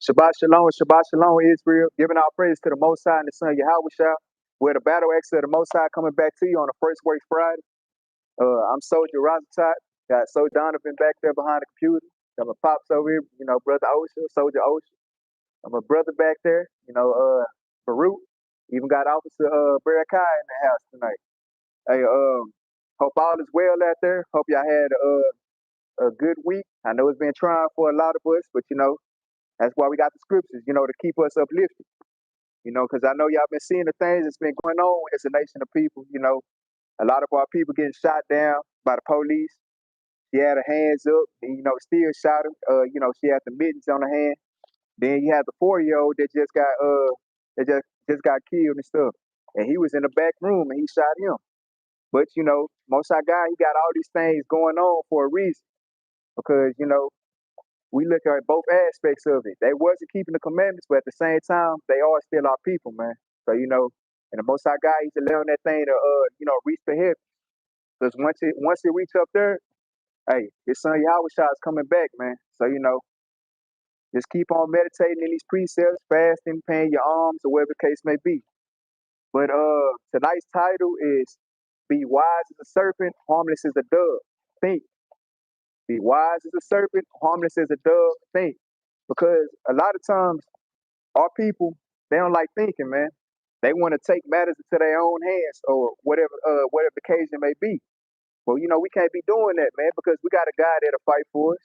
Shabbat Shalom, Israel. Giving our praise to the Most High and the Son Yahweh. We're the Battle Axes of the Most High coming back to you on the First Works Friday. I'm Soldier Rosatot. Got Soldier Donovan back there behind the computer. Got my pops over here, Brother Osha, Soldier Osha. I'm a brother back there, Baruch. Even got Officer Barakai in the house tonight. Hey, hope all is well out there. Hope y'all had a good week. I know it's been trying for a lot of us, but that's why we got the scriptures, to keep us uplifted. Because I know y'all been seeing the things that's been going on as a nation of people. A lot of our people getting shot down by the police. She had her hands up, and still shot her. She had the mittens on her hand. Then you had the 4-year-old that just got just got killed and stuff, and he was in the back room and he shot him. But Most High God, he got all these things going on for a reason, because we look at both aspects of it. They wasn't keeping the commandments, but at the same time, they are still our people, man. So and the Most High God, he's allowing that thing to reach the heavens. Because once it reach up there, hey, his son Yahweh is coming back, man. So just keep on meditating in these precepts, fasting, paying your alms, or whatever the case may be. But tonight's title is "Be wise as a serpent, harmless as a dove." Think. Be wise as a serpent, harmless as a dove. Think. Because a lot of times, our people, they don't like thinking, man. They want to take matters into their own hands, or whatever the occasion may be. Well, we can't be doing that, man, because we got a God that'll fight for us.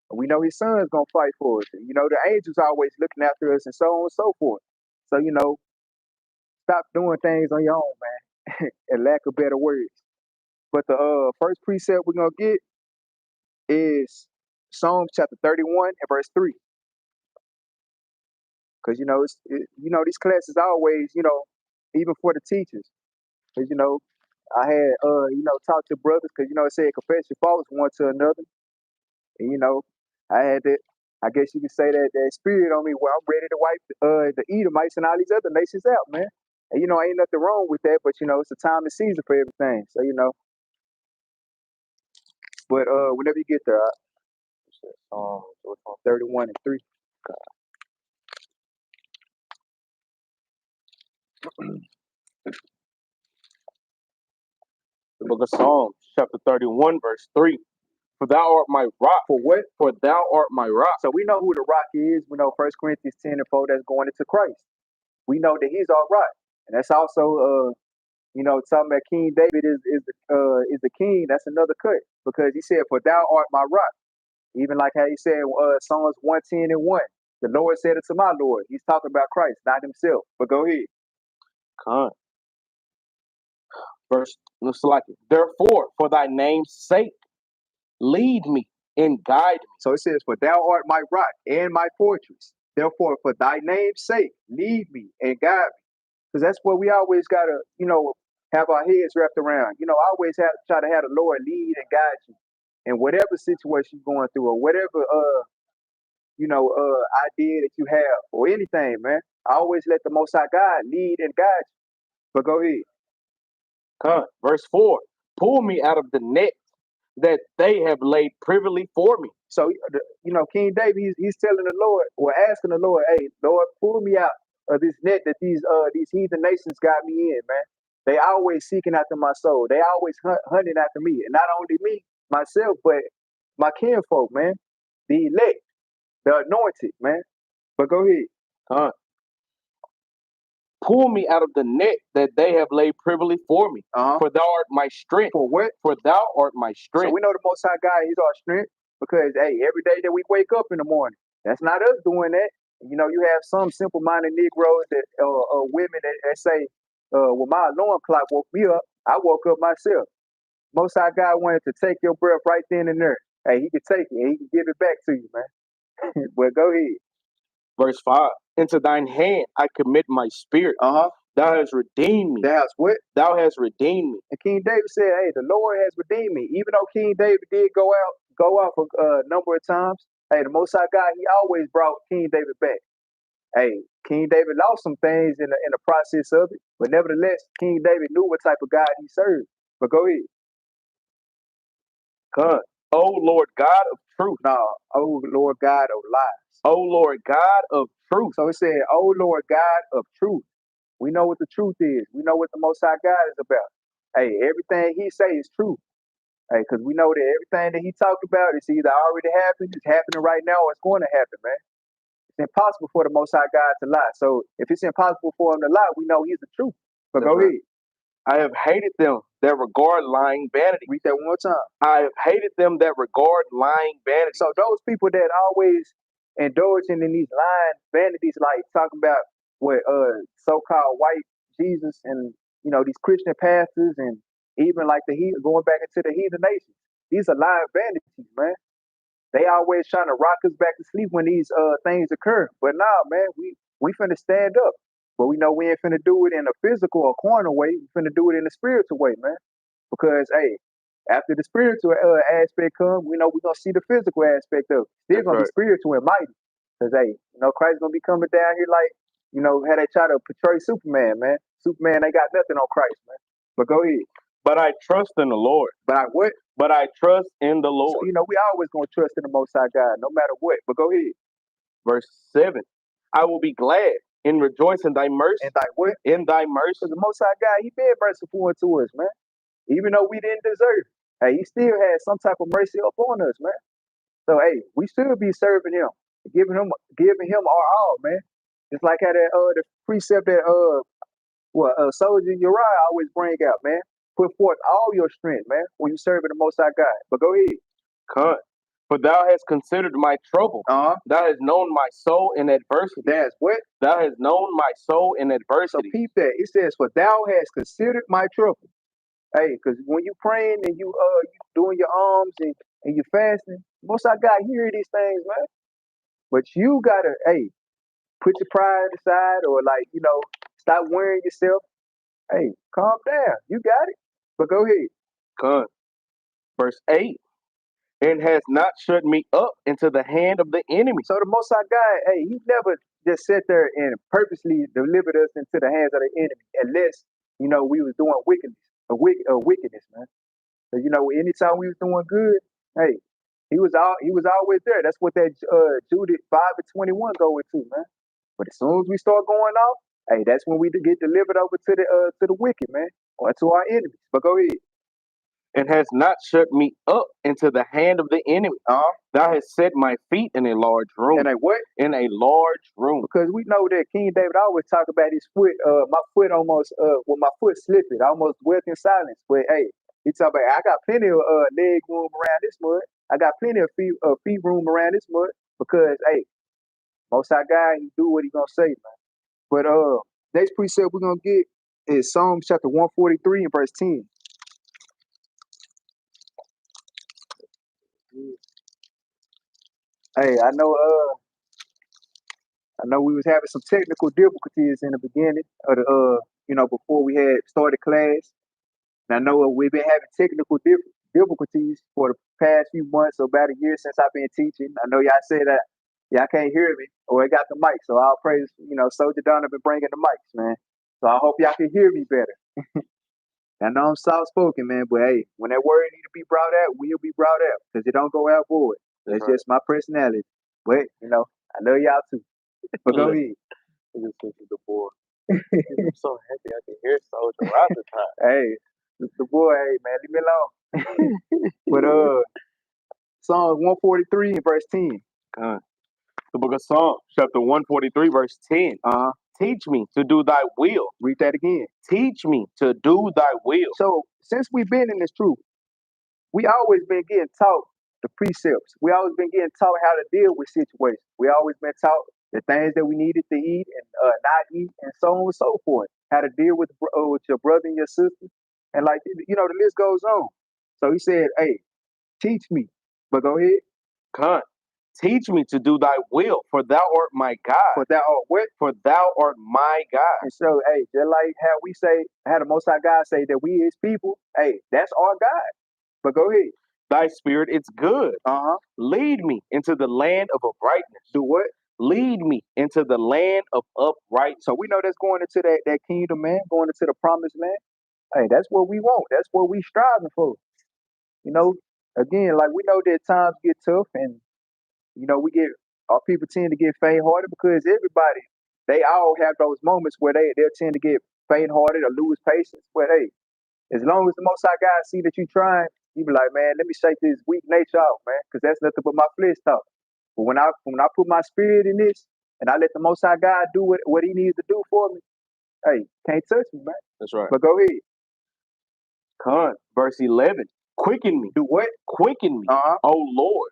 And we know his son's gonna fight for us. And, the angels always looking after us, and so on and so forth. So, stop doing things on your own, man. In lack of better words. But the first precept we're gonna get is Psalms chapter 31 and verse 3. Because these classes always, even for the teachers. Because I had talked to brothers, because it said confess your faults one to another. And I had that, I guess you could say that spirit on me where I'm ready to wipe the Edomites and all these other nations out, man. And ain't nothing wrong with that, but it's a time and season for everything. So but whenever you get there, 31 and 3. The book of Psalms, chapter 31, verse 3. For thou art my rock. For what? For thou art my rock. So we know who the rock is. We know 1 Corinthians 10 and 4 that's going into Christ. We know that he's our rock. And that's also talking about King David is the king. That's another cut. Because he said, for thou art my rock. Even like how he said Psalms 110 and 1. The Lord said it to my Lord. He's talking about Christ, not himself. But go ahead. Con. Verse, looks like it. Therefore, for thy name's sake, lead me and guide me. So it says, for thou art my rock and my fortress. Therefore, for thy name's sake, lead me and guide me. Because that's what we always got to, have our heads wrapped around. Always try to have the Lord lead and guide you in whatever situation you're going through, or whatever, idea that you have, or anything, man. I always let the Most High God lead and guide you. But go ahead. Con. Verse 4. Pull me out of the net that they have laid privily for me. So, King David, he's telling the Lord, or asking the Lord, hey, Lord, pull me out of this net that these heathen nations got me in, man. They always seeking after my soul. They always hunting after me. And not only me, myself, but my kinfolk, man. The elect, the anointed, man. But go ahead. Pull me out of the net that they have laid privily for me. For thou art my strength. For what? For thou art my strength. So we know the Most High God, he's our strength, because, hey, every day that we wake up in the morning, that's not us doing that. You have some simple-minded Negroes that, women that say, well, my alarm clock woke me up. I woke up myself. Most High God wanted to take your breath right then and there. Hey, he can take it and he can give it back to you, man. But go ahead. Verse 5. Into thine hand I commit my spirit. Thou hast redeemed me. Thou hast what? Thou hast redeemed me. And King David said, hey, the Lord has redeemed me. Even though King David did go out a number of times, hey, the Most High God, he always brought King David back. Hey, King David lost some things in the process of it, but nevertheless, King David knew what type of God he served. But go ahead. God. O Lord God of truth. No, O Lord God of lies. O Lord God of truth. So it said, O Lord God of truth. We know what the truth is. We know what the Most High God is about. Hey, everything he say is true. Hey, because we know that everything that he talked about is either already happened, it's happening right now, or it's going to happen, man. It's impossible for the Most High God to lie. So if it's impossible for him to lie, we know he's the truth. But That's go right. ahead. I have hated them that regard lying vanity. Read that one more time. I have hated them that regard lying vanity. So those people that always indulging in these lying vanities, like talking about what so-called white Jesus and these Christian pastors and even like going back into the heathen nations. These are lying vanities, man. They always trying to rock us back to sleep when these things occur. But nah, man, we finna stand up. But we know we ain't finna do it in a physical or carnal way. We finna do it in a spiritual way, man. Because hey, after the spiritual aspect comes, we know we're gonna see the physical aspect of it. Still That's gonna right. be spiritual and mighty. Cause hey, Christ's gonna be coming down here like, how they try to portray Superman, man. Superman ain't got nothing on Christ, man. But go ahead. But I trust in the Lord. But I what? But I trust in the Lord. So we always gonna trust in the Most High God, no matter what. But go ahead. Verse 7. I will be glad and rejoice in thy mercy. And thy what? In thy mercy. Because the Most High God, he been merciful unto us, man. Even though we didn't deserve it. Hey, he still had some type of mercy upon us, man. So hey, we should be serving him, giving him our all, man. Just like how that the precept that soldier Uriah always bring out, man. Put forth all your strength, man, when you serving the Most High God. But go ahead. Cut. For thou hast considered my trouble. Uh-huh. Thou hast known my soul in adversity. That's what? Thou hast known my soul in So adversity. peep that. It says, for thou hast considered my trouble. Hey, because when you praying and you doing your alms and you fasting, Most High God hear these things, man. But you gotta, hey, put your pride aside or stop worrying yourself. Hey, calm down. You got it. But go ahead. Cut. Verse 8. And has not shut me up into the hand of the enemy. So the Most High God, hey, he never just sat there and purposely delivered us into the hands of the enemy, unless we was doing wickedness, man. So anytime we was doing good, hey, he was always there. That's what that Judith 5:21 go into, man. But as soon as we start going off, hey, that's when we get delivered over to the wicked, man, or to our enemies. But go ahead. And has not shut me up into the hand of the enemy. Thou hast set my feet in a large room. And a what? In a large room. Because we know that King David always talk about his foot, my foot almost, my foot slipped. I almost dwelt in silence. But hey, he talk about, I got plenty of leg room around this mud. I got plenty of feet room around this mud. Because hey, Most High God, he do what he gonna say, man. But next precept we're gonna get is Psalm chapter 143 and verse 10. Hey, I know we was having some technical difficulties in the beginning of the before we had started class. And I know we've been having technical difficulties for the past few months, so about a year since I've been teaching. I know y'all say that y'all can't hear me or I got the mic, so I'll praise, Soldier Donovan bringing the mics, man. So I hope y'all can hear me better. I know I'm soft spoken, man, but hey, when that word need to be brought out, we'll be brought out because it don't go out void. That's right. just my personality. But I love y'all too. But go ahead. Listen to the boy. I'm so happy I can hear Soldier right the time. Hey, the boy, hey man, leave me alone. But Psalms 143 and verse 10. The book of Psalms, chapter 143, verse 10. Teach me to do thy will. Read that again. Teach me to do thy will. So since we've been in this truth, we always been getting taught the precepts. We always been getting taught how to deal with situations. We always been taught the things that we needed to eat and not eat, and so on and so forth. How to deal with your brother and your sister, and the list goes on. So he said, "Hey, teach me." But go ahead. Teach me to do thy will, for thou art my God. For thou art what? For thou art my God. And so, hey, just like how the Most High God say that we his people, hey, that's our God. But go ahead. Thy spirit, it's good. Lead me into the land of uprightness. Do what? Lead me into the land of uprightness. So we know that's going into that kingdom, man, going into the promised land. Hey, that's what we want. That's what we striving for. again, like we know that times get tough, and our people tend to get faint-hearted because everybody, they all have those moments where they'll tend to get faint-hearted or lose patience. But hey, as long as the Most High God see that you trying, you be like, man, let me shake this weak nature off, man, because that's nothing but my flesh talk. But when I put my spirit in this and I let the Most High God do what He needs to do for me, hey, can't touch me, man. That's right. But go ahead. Verse 11. Quicken me. Do what? Quicken me, Uh-huh. O Lord,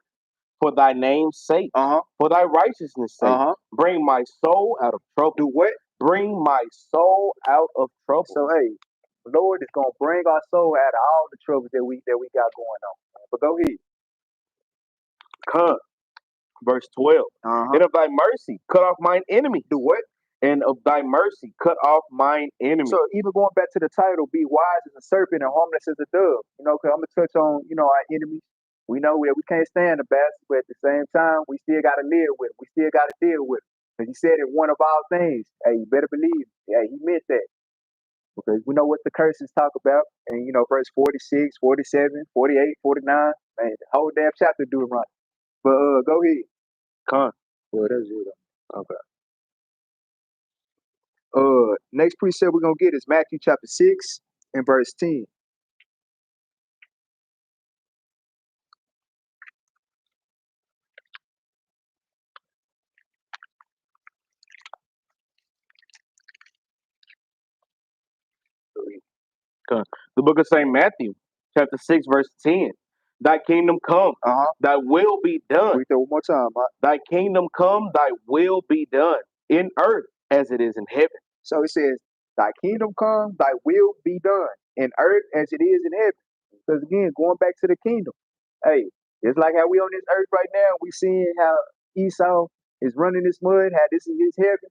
for thy name's sake, Uh-huh. for thy righteousness' sake. Uh-huh. Bring my soul out of trouble. Do what? Bring my soul out of trouble. So hey, the Lord is gonna bring our soul out of all the troubles that we got going on. But go ahead. Verse 12. Uh-huh. And of thy mercy, cut off mine enemy. Do what? And of thy mercy, cut off mine enemy. So even going back to the title, be wise as a serpent and harmless as a dove. Because I'm gonna touch on, our enemies. We know that we can't stand the best, but at the same time, we still gotta live with it. We still gotta deal with it. Because He said it one of all things. Hey, you better believe. Yeah, He meant that. Because we know what the curses talk about. And verse 46, 47, 48, 49. Man, the whole damn chapter do it right. But go ahead. Well, that's it. Okay. Next precept we're gonna get is Matthew chapter 6 and verse 10. The book of St. Matthew, chapter 6, verse 10. Thy kingdom come, thy will be done. Read that one more time. Thy kingdom come, thy will be done, in earth as it is in heaven. So it says, thy kingdom come, thy will be done, in earth as it is in heaven. Because again, going back to the kingdom, hey, it's like how we on this earth right now, we seeing how Esau is running this mud, how this is his heaven.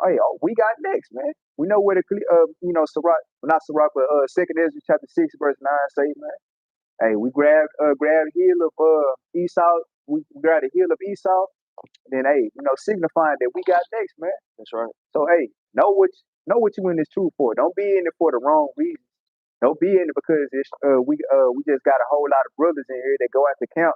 Hey, we got next, man. We know where the Sirach, not Sirach, but Second Ezra chapter 6 verse 9 say, man. Hey, we grabbed the heel of Esau. We grabbed the heel of Esau. Then hey, signifying that we got next, man. That's right. So hey, know what you in this truth for. Don't be in it for the wrong reasons. Don't be in it because we just got a whole lot of brothers in here that go out to camp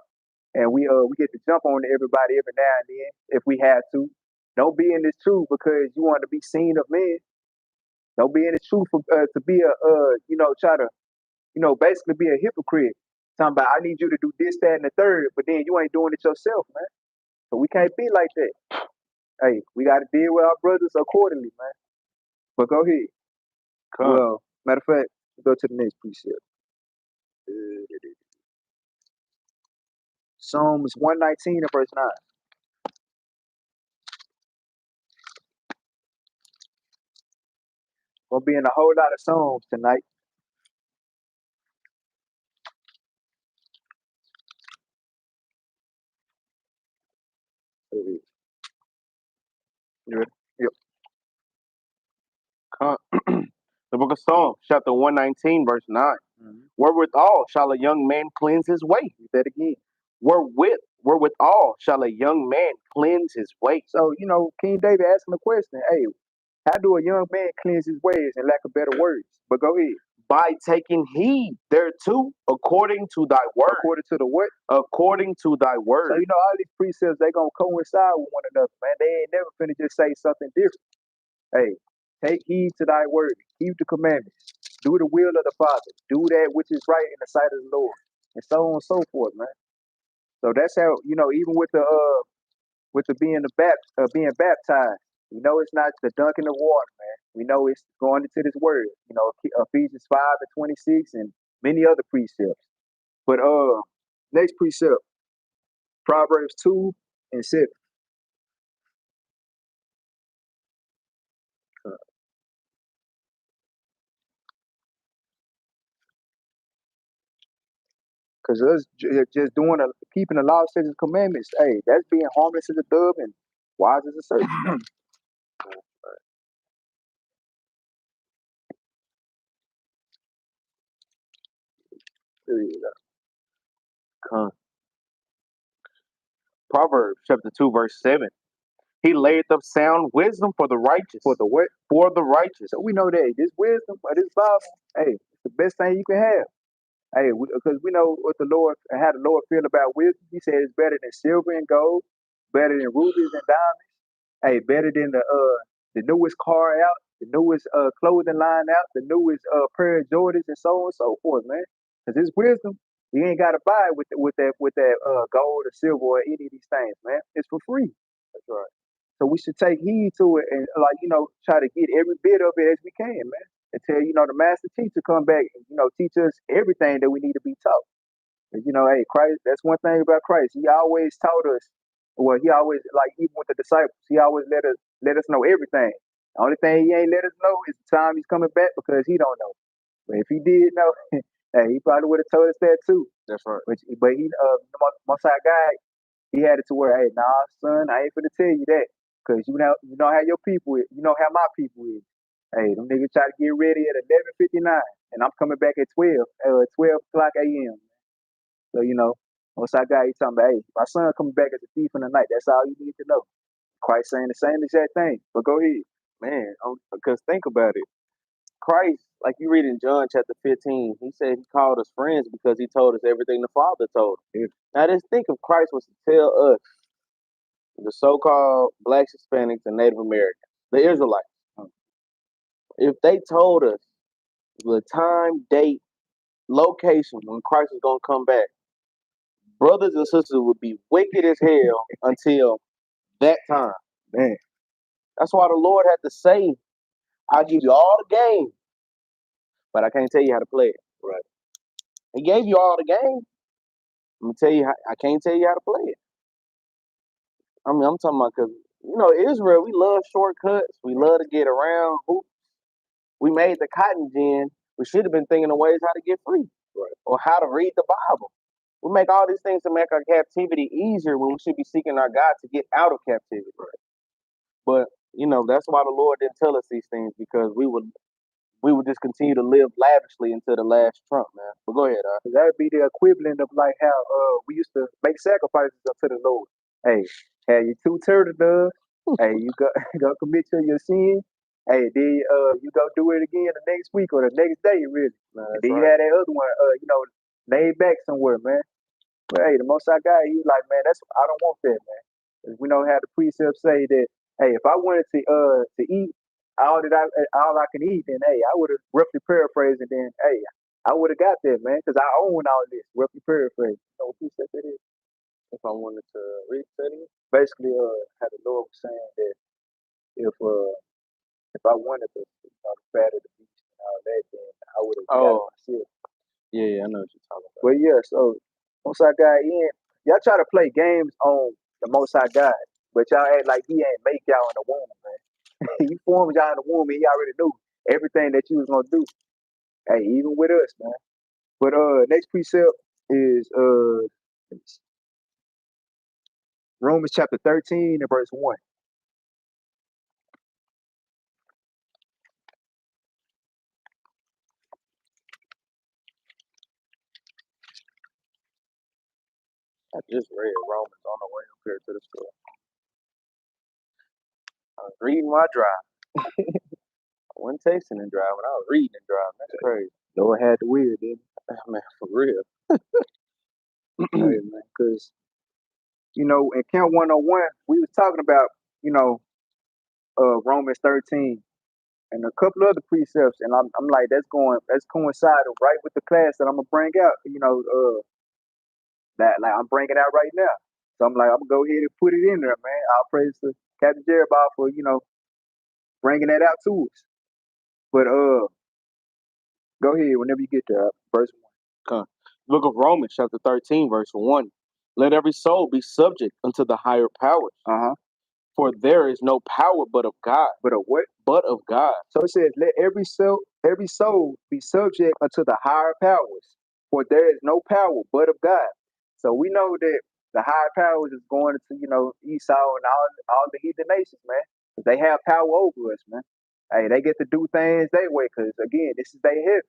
and we get to jump on everybody every now and then if we have to. Don't be in this truth because you want to be seen of men. Don't be in this truth for, to be try to basically be a hypocrite. Talking about I need you to do this, that, and the third, but then you ain't doing it yourself, man. So we can't be like that. Hey, we got to deal with our brothers accordingly, man. But go ahead. Well, matter of fact, go to the next precept. Psalms 119 and verse 9. Gonna be in a whole lot of Psalms tonight. You ready? Yep. The book of Psalms, chapter 119, verse 9. Wherewithal shall a young man cleanse his way? Read that again. Wherewithal shall a young man cleanse his way? So, King David asking the question, hey, how do a young man cleanse his ways in lack of better words? But go ahead. By taking heed thereto according to thy word. According to the what? According to thy word. So, all these precepts, they going to coincide with one another, man. They ain't never finna just say something different. Hey, take heed to thy word. Keep the commandments. Do the will of the Father. Do that which is right in the sight of the Lord. And so on and so forth, man. So that's how, even with the being baptized, it's not the dunking of water, man. We know it's going into this word, Ephesians 5 and 26 and many other precepts. But next precept, Proverbs 2 and 7. Because us just keeping the law, statutes, and commandments, hey, that's being harmless as a dove and wise as a serpent. Proverbs chapter 2, verse 7. He layeth up sound wisdom for the righteous. For the what? For the righteous. So we know that this wisdom, this Bible, hey, it's the best thing you can have. Hey, because we know what the Lord, how the Lord feel about wisdom. He said it's better than silver and gold, better than rubies and diamonds. Hey, better than the newest car out, the newest clothing line out, the newest pair of Jordans, and so on and so forth, man. Because his wisdom, you ain't got to buy it with that gold or silver or any of these things, man. It's for free. That's right. So we should take heed to it and try to get every bit of it as we can, man. Until the master teacher come back and teach us everything that we need to be taught. And, hey, Christ, that's one thing about Christ. He always taught us. Well, he always, like, even with the disciples, he always let us know everything. The only thing he ain't let us know is the time he's coming back, because he don't know. But if he did know, hey, he probably would have told us that too. That's right. But he, Most High God, he had it to where, hey, nah, son, I ain't finna tell you that, because you know how your people is. You know how my people is. Hey, them niggas try to get ready at 11:59, and I'm coming back at 12 o'clock a.m. So, Most High God, he talking about, hey, my son coming back as a thief in the night. That's all you need to know. Christ saying the same exact thing. But go ahead. Man, because think about it. Christ, like you read in John chapter 15, he said he called us friends because he told us everything the Father told him. Yeah. Now, just think if Christ was to tell us, the so-called blacks, Hispanics, and Native Americans, the Israelites, if they told us the time, date, location when Christ is going to come back, brothers and sisters would be wicked as hell until that time. Man. That's why the Lord had to say, I'll give you all the game, but I can't tell you how to play it. Right. He gave you all the game. I'm gonna tell you, I can't tell you how to play it. I mean, I'm talking about because Israel, we love shortcuts. We love to get around hoops. We made the cotton gin. We should have been thinking of ways how to get free, right, or how to read the Bible. We make all these things to make our captivity easier when we should be seeking our God to get out of captivity. Right. But that's why the Lord didn't tell us these things, because we would just continue to live lavishly until the last trump, man. But go ahead, that would be the equivalent of like how we used to make sacrifices unto the Lord. Hey, have your 2 turtle doves. Hey, you go commit to your sin. Hey, then you go do it again the next week or the next day, really. And then you had that other one, laid back somewhere, man. But hey, the Most High God, he was like, man, I don't want that, man. 'Cause we know how the precepts say that, hey, if I wanted to eat all I can eat, then hey, I would have roughly paraphrased, and then hey, I would have got that, man, because I own all this. Roughly paraphrased. You know what precept it is? If I wanted to read it, basically, how the Lord was saying that if I wanted the fat of the beast and all that, then I would have got it myself. Yeah, I know what you're talking about. But yeah, so Most High God, y'all try to play games on the Most High God, but y'all act like he ain't make y'all in the womb, man. He formed y'all in the womb, and he already knew everything that you was gonna do. Hey, even with us, man. But next precept is Romans chapter 13 and verse 1. I just read Romans on the way up here to the store. I was reading my drive. I wasn't texting and driving. I was reading and driving. That's crazy. Lord had the will, didn't he? Man, for real. Hey, man, because in Camp 101, we was talking about Romans 13 and a couple other precepts, and I'm like, that's coinciding right with the class that I'm gonna bring out. That like I'm bringing out right now. So I'm like, I'm gonna go ahead and put it in there, man. I'll praise to Captain Jerubbaal for bringing that out to us. But go ahead whenever you get there. Verse 1. Book of Romans, chapter 13, verse 1. Let every soul be subject unto the higher powers. For there is no power but of God. But of what? But of God. So it says, let every soul be subject unto the higher powers. For there is no power but of God. So we know that the higher powers is going to Esau and all the heathen nations, man. They have power over us, man. Hey, they get to do things their way, because again, this is their heaven.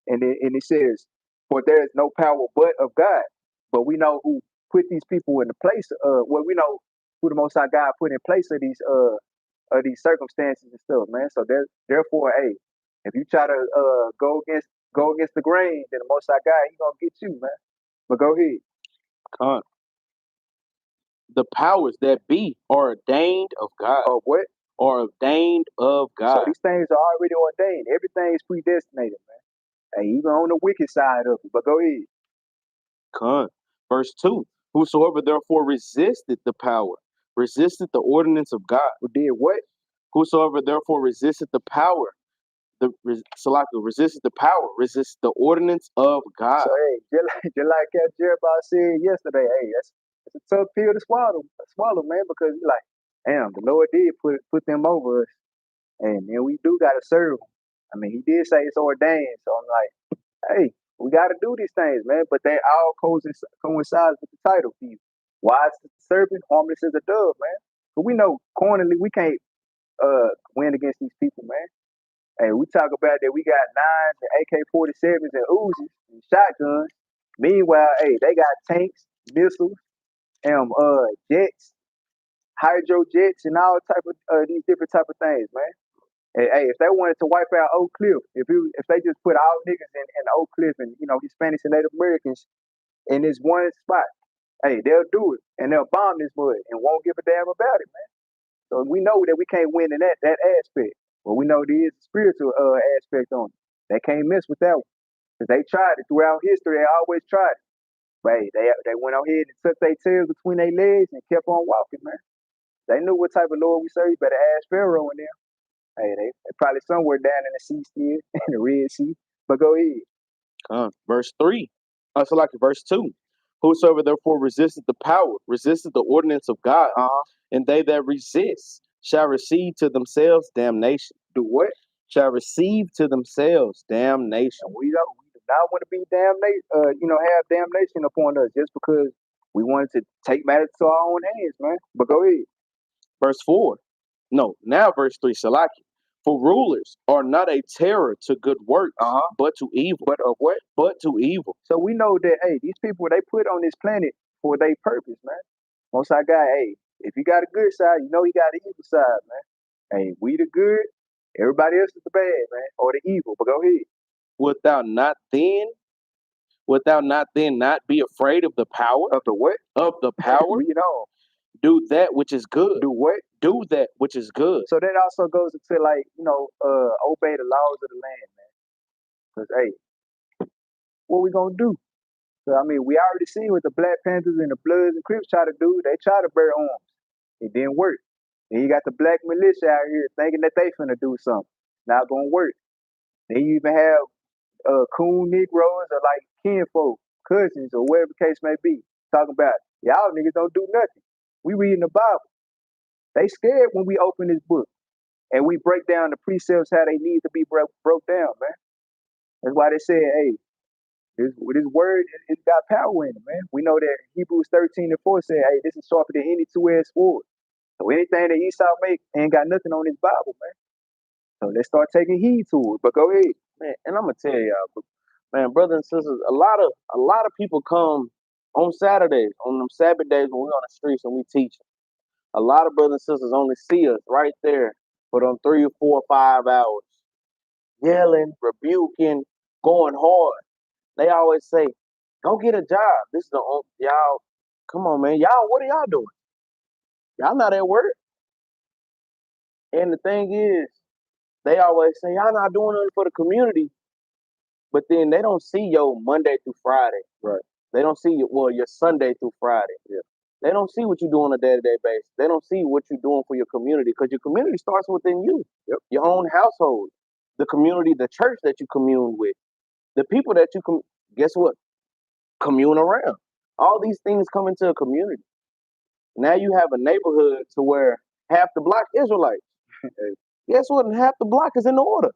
And it says, for there is no power but of God. But we know who put these people in the place. We know who the Most High God put in place of these circumstances and stuff, man. So therefore, hey, if you try to go against go against the grain, then the Most High God, he gonna get you, man. But go ahead. Con. The powers that be are ordained of God. Of what? Are ordained of So God. these things are already ordained. Everything is predestinated, man. And even on the wicked side of it. But go ahead. Con. Verse 2. Whosoever therefore resisted the power, resisted the ordinance of God. Who did what? Whosoever therefore resisted the power, resisted the power, resisted the ordinance of God. So hey, just like Capt Jerubbaal said yesterday, hey, that's a tough pill to swallow, man, because you're like, damn, the Lord did put them over us, and then we do gotta serve them. I mean, he did say it's ordained, so I'm like, hey, we gotta do these things, man. But they all coincides with the title, for you. Wise as the serpent, harmless as a dove, man. But we know cornerly we can't win against these people, man. Hey, we talk about that we got 9s and AK-47s and Uzis and shotguns. Meanwhile, hey, they got tanks, missiles, jets, hydro jets, and all type of these different type of things, man. Hey, if they wanted to wipe out Oak Cliff, if they just put all niggas in Oak Cliff and Hispanics and Native Americans in this one spot, hey, they'll do it and they'll bomb this mud and won't give a damn about it, man. So we know that we can't win in that aspect. But we know there is a spiritual aspect on it. They can't mess with that one. Because they tried it throughout history. They always tried it. But hey, they went on ahead and tucked their tails between their legs and kept on walking, man. They knew what type of Lord we serve. You better ask Pharaoh in there. Hey, they probably somewhere down in the sea still, in the Red Sea. But go ahead. Verse 3. Verse 2. Whosoever therefore resisteth the power, resisteth the ordinance of God, and they that resist shall receive to themselves damnation. Do what? Shall receive to themselves damnation. And we do not want to be have damnation upon us just because we wanted to take matters to our own hands, man. But go ahead. Verse 4. No, now verse 3, Salaki. For rulers are not a terror to good works, but to evil. But of what? But to evil. So we know that, hey, these people, they put on this planet for their purpose, man. Most High God, hey, if you got a good side, you know he got an evil side, man. Hey, we the good, everybody else is the bad, man, or the evil. But go ahead. Without not then not be afraid of the power. Of the what? Of the power. Read on. Do that which is good. Do what? Do that which is good. So that also goes into obey the laws of the land, man. Because hey, what we gonna do? So I mean, we already seen what the Black Panthers and the Bloods and Crips try to do. They try to bear arms. It didn't work. Then you got the black militia out here thinking that they finna do something. Not gonna work. Then you even have coon Negroes or like kinfolk, cousins, or whatever the case may be, talking about y'all niggas don't do nothing. We reading the Bible. They scared when we open this book and we break down the precepts how they need to be broke down, man. That's why they said, hey, this word, it's got power in it, man. We know that Hebrews 13:4 said, hey, this is sharper than any two-edged sword. So anything that Esau make ain't got nothing on his Bible, man. So let's start taking heed to it. But go ahead. Man, and I'm gonna tell y'all, man, brothers and sisters, a lot of people come on Saturdays, on them Sabbath days when we're on the streets and we teach. A lot of brothers and sisters only see us right there for them 3 or 4 or 5 hours, yelling, rebuking, going hard. They always say, "Go get a job." This is y'all. Come on, man, y'all. What are y'all doing? Y'all not at work. And the thing is, they always say, "Y'all not doing nothing for the community," but then they don't see your Monday through Friday. Right. They don't see your Sunday through Friday. Yeah. They don't see what you do on a day-to-day basis. They don't see what you're doing for your community because your community starts within you. Yep. Your own household, the community, the church that you commune with, the people that you guess what? Commune around. All these things come into a community. Now you have a neighborhood to where half the block Israelites. Guess what? And half the block is in order.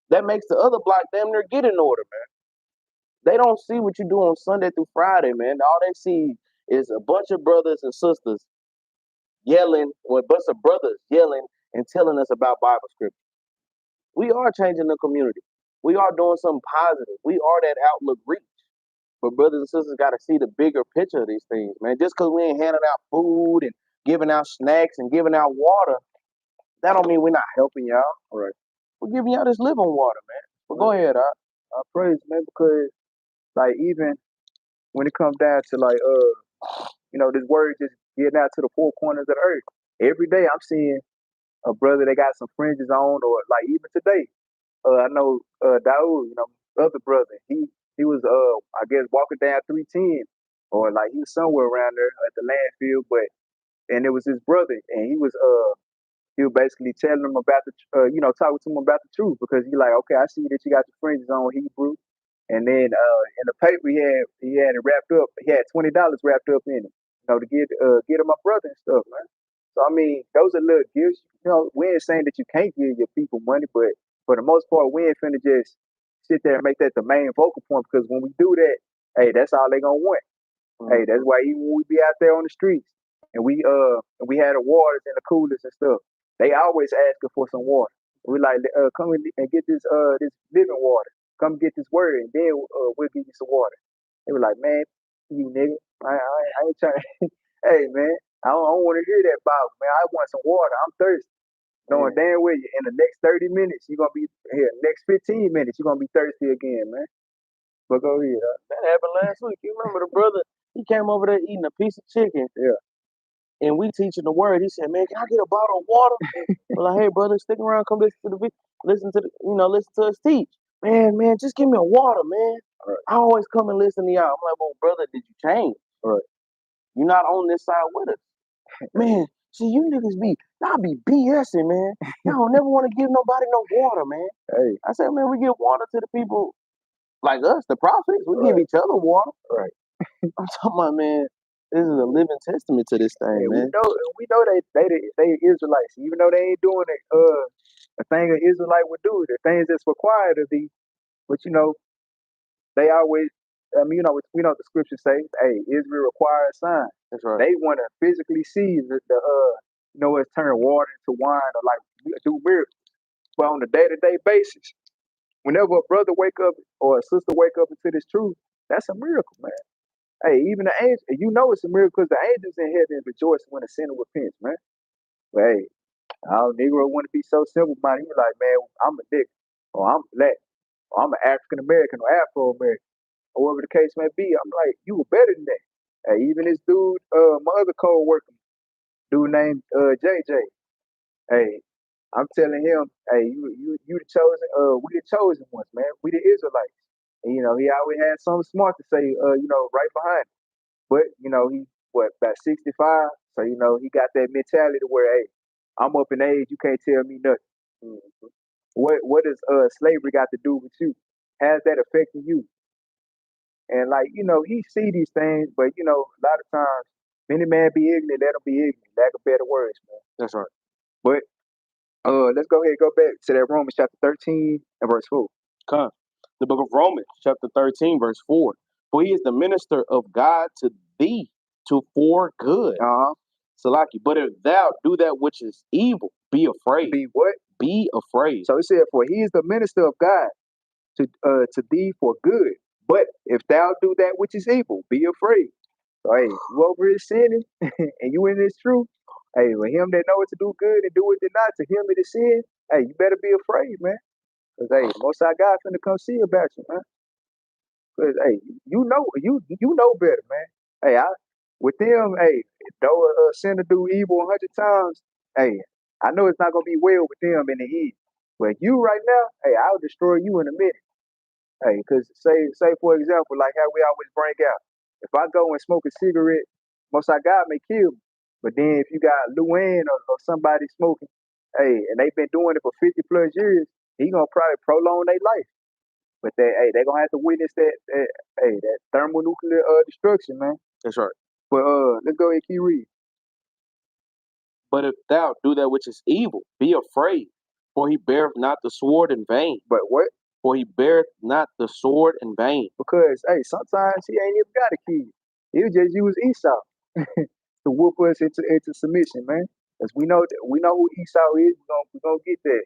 That makes the other block damn near get in order, man. They don't see what you do on Sunday through Friday, man. All they see is a bunch of brothers and sisters yelling, or a bunch of brothers yelling and telling us about Bible scripture. We are changing the community. We are doing something positive. We are that outlook reach. But brothers and sisters got to see the bigger picture of these things, man. Just because we ain't handing out food and giving out snacks and giving out water, that don't mean we're not helping y'all. All right. We're giving y'all this living water, man. But go ahead, I praise, man, because like even when it comes down to like this word just getting out to the four corners of the earth. Every day I'm seeing a brother that got some fringes on, or like even today, I know Daoud, other brother. He was I guess walking down 310, or like he was somewhere around there at the landfill, and it was his brother, and he was basically telling him about talking to him about the truth, because he like, okay, I see that you got the fringes on, Hebrew. And then in the paper he had it wrapped up. He had $20 wrapped up in it, to get him my brother and stuff, man. So I mean, those are little gifts. We ain't saying that you can't give your people money, but for the most part, we ain't finna just sit there and make that the main focal point, because when we do that, hey, that's all they gonna want. Hey, that's why even when we be out there on the streets and we had the waters and the coolers and stuff, they always asking for some water. We like, come and get this living water. Come get this word, and then we'll give you some water. They were like, man, you nigga, I ain't trying. Hey man, I don't want to hear that about, man. I want some water. I'm thirsty. Knowing damn well in the next 30 minutes you're gonna be here. Next 15 minutes you're gonna be thirsty again, man. But go ahead. That happened last week. You remember the brother? He came over there eating a piece of chicken. Yeah. And we teaching the word. He said, "Man, can I get a bottle of water?" We're like, "Hey, brother, stick around. Come listen to us teach." Man, just give me a water, man. Right. I always come and listen to y'all. I'm like, "Well, brother, did you change? Right. You're not on this side with us, man. See, you niggas y'all be BSing, man. Y'all never want to give nobody no water, man." Hey, I said, "Man, we give water to the people like us, the prophets. We give each other water." Right. I'm talking about, man. This is a living testament to this thing, man. We know they Israelites, even though they ain't doing it. A thing an Israelite would do, the things that's required of thee. But they always, we know what the scripture says. Hey, Israel requires signs. That's right. They want to physically see us turn water into wine, or like do miracles. But on a day-to-day basis, whenever a brother wake up or a sister wake up into this truth, that's a miracle, man. Hey, even the angels, it's a miracle, because the angels in heaven rejoice when a sinner repents, man. But hey, our Negro want to be so simple minded. He like, man, I'm a nigga, or I'm black, or I'm an African American, or Afro American, or whatever the case may be. I'm like, you were better than that. Hey, even this dude, my other co-worker, dude named JJ. Hey, I'm telling him, hey, you the chosen, we the chosen ones, man. We the Israelites. And he always had something smart to say, right behind him. But he about 65, so he got that mentality to where, hey, I'm up in age, you can't tell me nothing. Mm-hmm. What does slavery got to do with you? How's that affecting you? And like, he see these things, but a lot of times, many man be ignorant, let him be ignorant. Lack of better words, man. That's right. But let's go ahead and go back to that Romans chapter 13 and verse 4. Come. The book of Romans, chapter 13, verse 4. For he is the minister of God to thee for good. Salaki. But if thou do that which is evil, be afraid. Be what? Be afraid. So it said, for he is the minister of God to thee for good. But if thou do that which is evil, be afraid. So hey, you over here sinning and you in this truth. Hey, with him that know what to do good and do it not, to him it is sin. Hey, you better be afraid, man. Cause hey, Most High God finna come see about you, man. Cause hey, you know better, man. Hey, with them, hey, though a sinner do evil 100 times, hey, I know it's not gonna be well with them in the end. But you right now, hey, I'll destroy you in a minute. Hey, cause say for example, like how we always bring out, if I go and smoke a cigarette, Most High God may kill me. But then if you got Luann or somebody smoking, hey, and they've been doing it for 50 plus years, he gonna probably prolong their life. But they gonna have to witness that thermonuclear destruction, man. That's right. But let's go ahead and keep reading. But if thou do that which is evil, be afraid, for he beareth not the sword in vain. But what? For he beareth not the sword in vain. Because hey, sometimes he ain't even got a key. He'll just use Esau to whoop us into submission, man. Because we know who Esau is. We're gonna get that.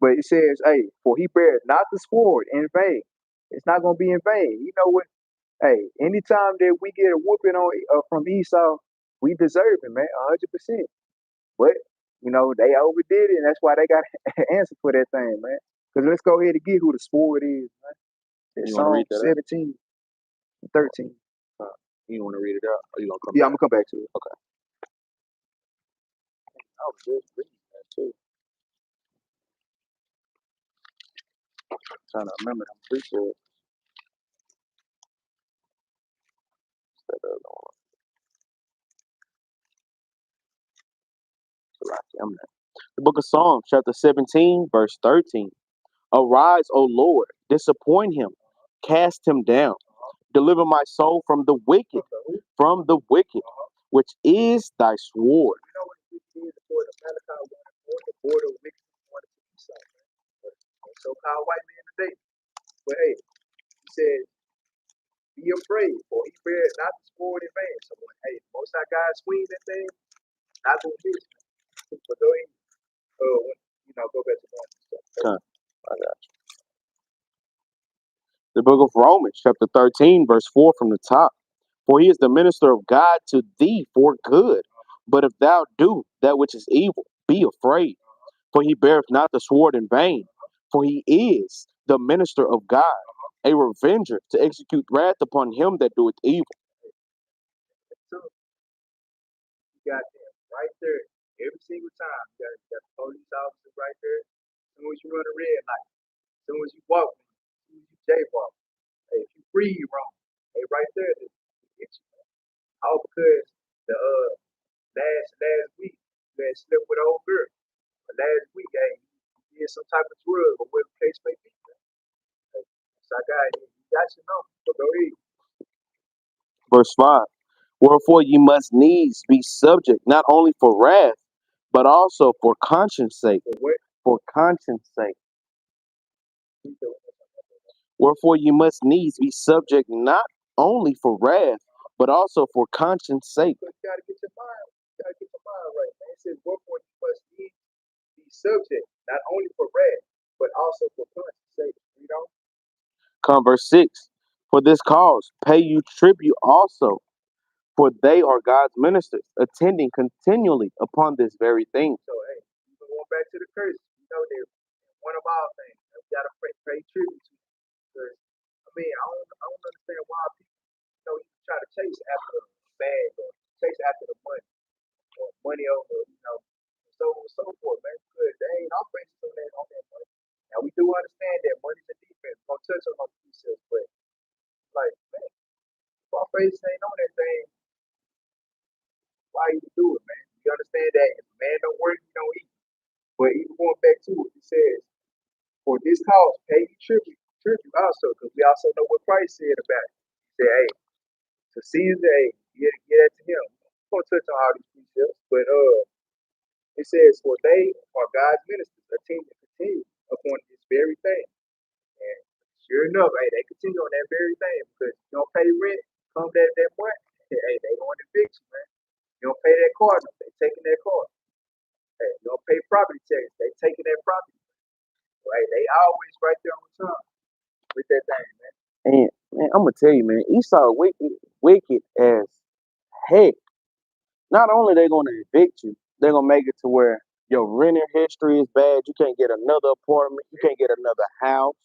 But it says, hey, for he beareth not the sword in vain. It's not gonna be in vain. You know what? Hey, anytime that we get a whooping on from Esau, we deserve it, man, 100%. But they overdid it, and that's why they got an answer for that thing, man. Because let's go ahead and get who the sword is, man. It's You want to Psalm read that out? 17, 13. You want to read it out? Or you gonna come Yeah, back? I'm gonna come back to it. Okay. I was just reading that too. Trying to remember them precepts. That other one. The book of Psalms, chapter 17, verse 13. Arise, O Lord, disappoint him, cast him down, deliver my soul from the wicked, which is thy sword. You know what it is for the Malachi 1 the border of wicked wanted to be something. So-called white man today. But hey, he said, be afraid, for he bears not the sword in vain. So hey, most of our guys swing that thing, not gonna miss. But go ahead, go back to that stuff. I got you. The book of Romans, chapter 13, verse 4 from the top. For he is the minister of God to thee for good. But if thou do that which is evil, be afraid. For he beareth not the sword in vain. For he is the minister of God, a revenger to execute wrath upon him that doeth evil. So you got them right there every single time. You got the police officers right there. As soon as you run a red light, as soon as you walk, as soon as you jaywalk, hey, if you breathe wrong, hey, right there, they get you. All because the last week you had slept with an old girl. But last week, hey, you did some type of drug or whatever the case may be. Hey, so I got you got your number. So go ahead. Verse 5. Wherefore ye must needs be subject, not only for wrath, but also for conscience sake. For what? For conscience sake. Wherefore you must needs be subject not only for wrath, but also for conscience sake. You gotta get your mind, right, man. It says, wherefore you must needs be subject, not only for wrath, but also for conscience sake. You know? Come verse 6. For this cause pay you tribute also, for they are God's ministers, attending continually upon this very thing. So hey, even going back to the curse, you know that one of our things that we gotta pay tribute to. Because I mean, I don't understand why people, try to chase after the bag or chase after the money or money over, so on and so forth, man. Because they ain't offenses on that money. Now we do understand that money's a defense. We're gonna touch on those pieces, but like, man, if our faces ain't on that thing, why you do it, man? You understand that if a man don't work, he don't eat. But even going back to it, it says, for this cause, pay you tribute also, because we also know what Christ said about it. He said, hey, to Caesar, hey, get that to him. I'm gonna touch on all these precepts, but it says, for they are God's ministers, attending continue upon this very thing. And sure enough, hey, they continue on that very thing because you don't pay rent, come that month, hey, they going to evict you, man. You don't pay that car, they taking that car. Hey, you don't pay property tax, they taking that property. Right? They always right there on time with that thing, man. And man, I'm gonna tell you, man, Esau wicked as heck. Not only they gonna evict you, they're gonna make it to where your renting history is bad. You can't get another apartment. You can't get another house.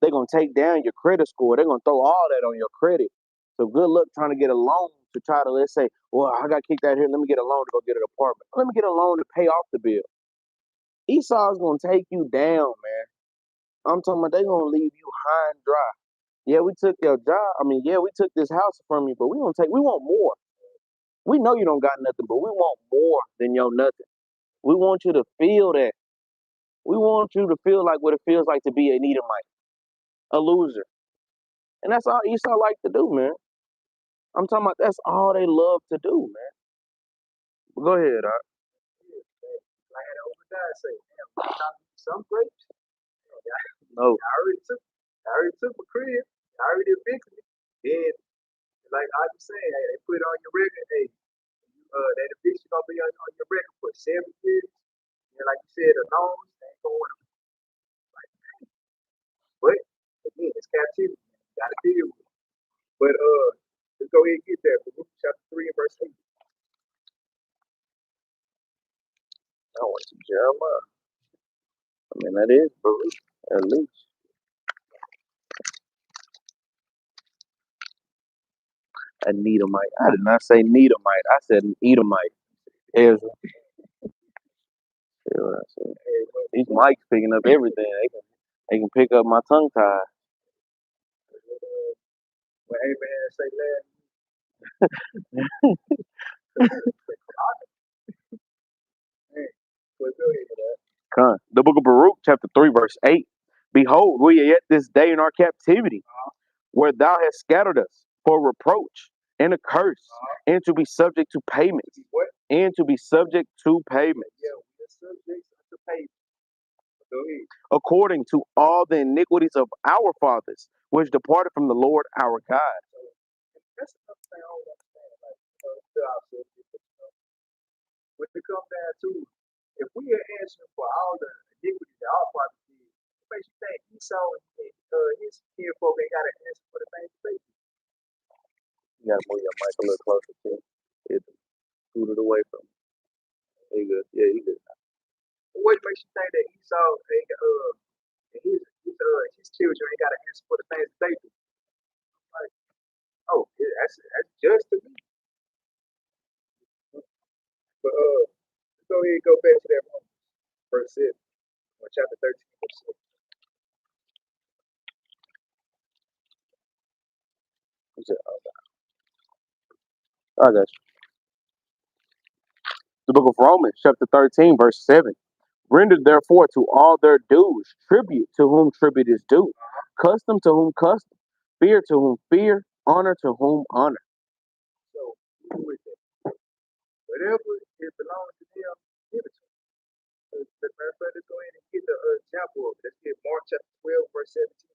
They're gonna take down your credit score. They're gonna throw all that on your credit. So good luck trying to get a loan to try to, let's say, well, I got kicked out here. Let me get a loan to go get an apartment. Let me get a loan to pay off the bill. Esau's gonna take you down, man. I'm talking about they gonna leave you high and dry. Yeah, we took your job. I mean, yeah, we took this house from you, but we want more. We know you don't got nothing, but we want more than your nothing. We want you to feel that. We want you to feel like what it feels like to be an Edomite, a loser. And that's all Esau like to do, man. I'm talking about that's all they love to do, man. Go ahead, Art. I had an older guy say, damn, some grapes. No. I already took my crib. I already evicted me. Then, like I was saying, hey, they put on your record, hey, that eviction gonna be on your record for 7 years. And like you said, the loans ain't going to like, but again, it's captivity. You gotta deal with it. But let's go ahead and get there. Luke chapter 3 and verse 8. I want to Jeremiah. I mean, that is Baruch, at least. A Needhamite. I did not say Needhamite. I said an Edomite. Ezra. Yeah, what I said. These mics picking up everything. They can pick up my tongue tie. When Abraham say that, The book of Baruch, chapter 3, verse 8. Behold, we are yet this day in our captivity, where thou hast scattered us for reproach and a curse, and to be subject to payments. And to be subject to payments. Yeah, we're subject to payment. Go ahead. According to all the iniquities of our fathers, which departed from the Lord our God. That's another thing I don't understand. Like, when it comes down to, if we are answering for all the iniquities that our fathers did, it makes you think Esau and his kinfolk ain't got to answer for the things they did. You gotta move your mic a little closer to it. Scoot it away from you. Good. Yeah, you good. What makes you think that Esau and his children ain't got to answer for the things that they do? Like, oh, yeah, that's just to me. But let's go ahead and go back to that one, verse 7, chapter 13, verse 7. I got you. The book of Romans, chapter 13, verse 7. Render therefore to all their dues, tribute to whom tribute is due, custom to whom custom, fear to whom fear, honor to whom honor. So, who is that? Whatever it belongs to them, give it to them. Let's go ahead and get the example of it. Let's get Mark chapter 12, verse 17.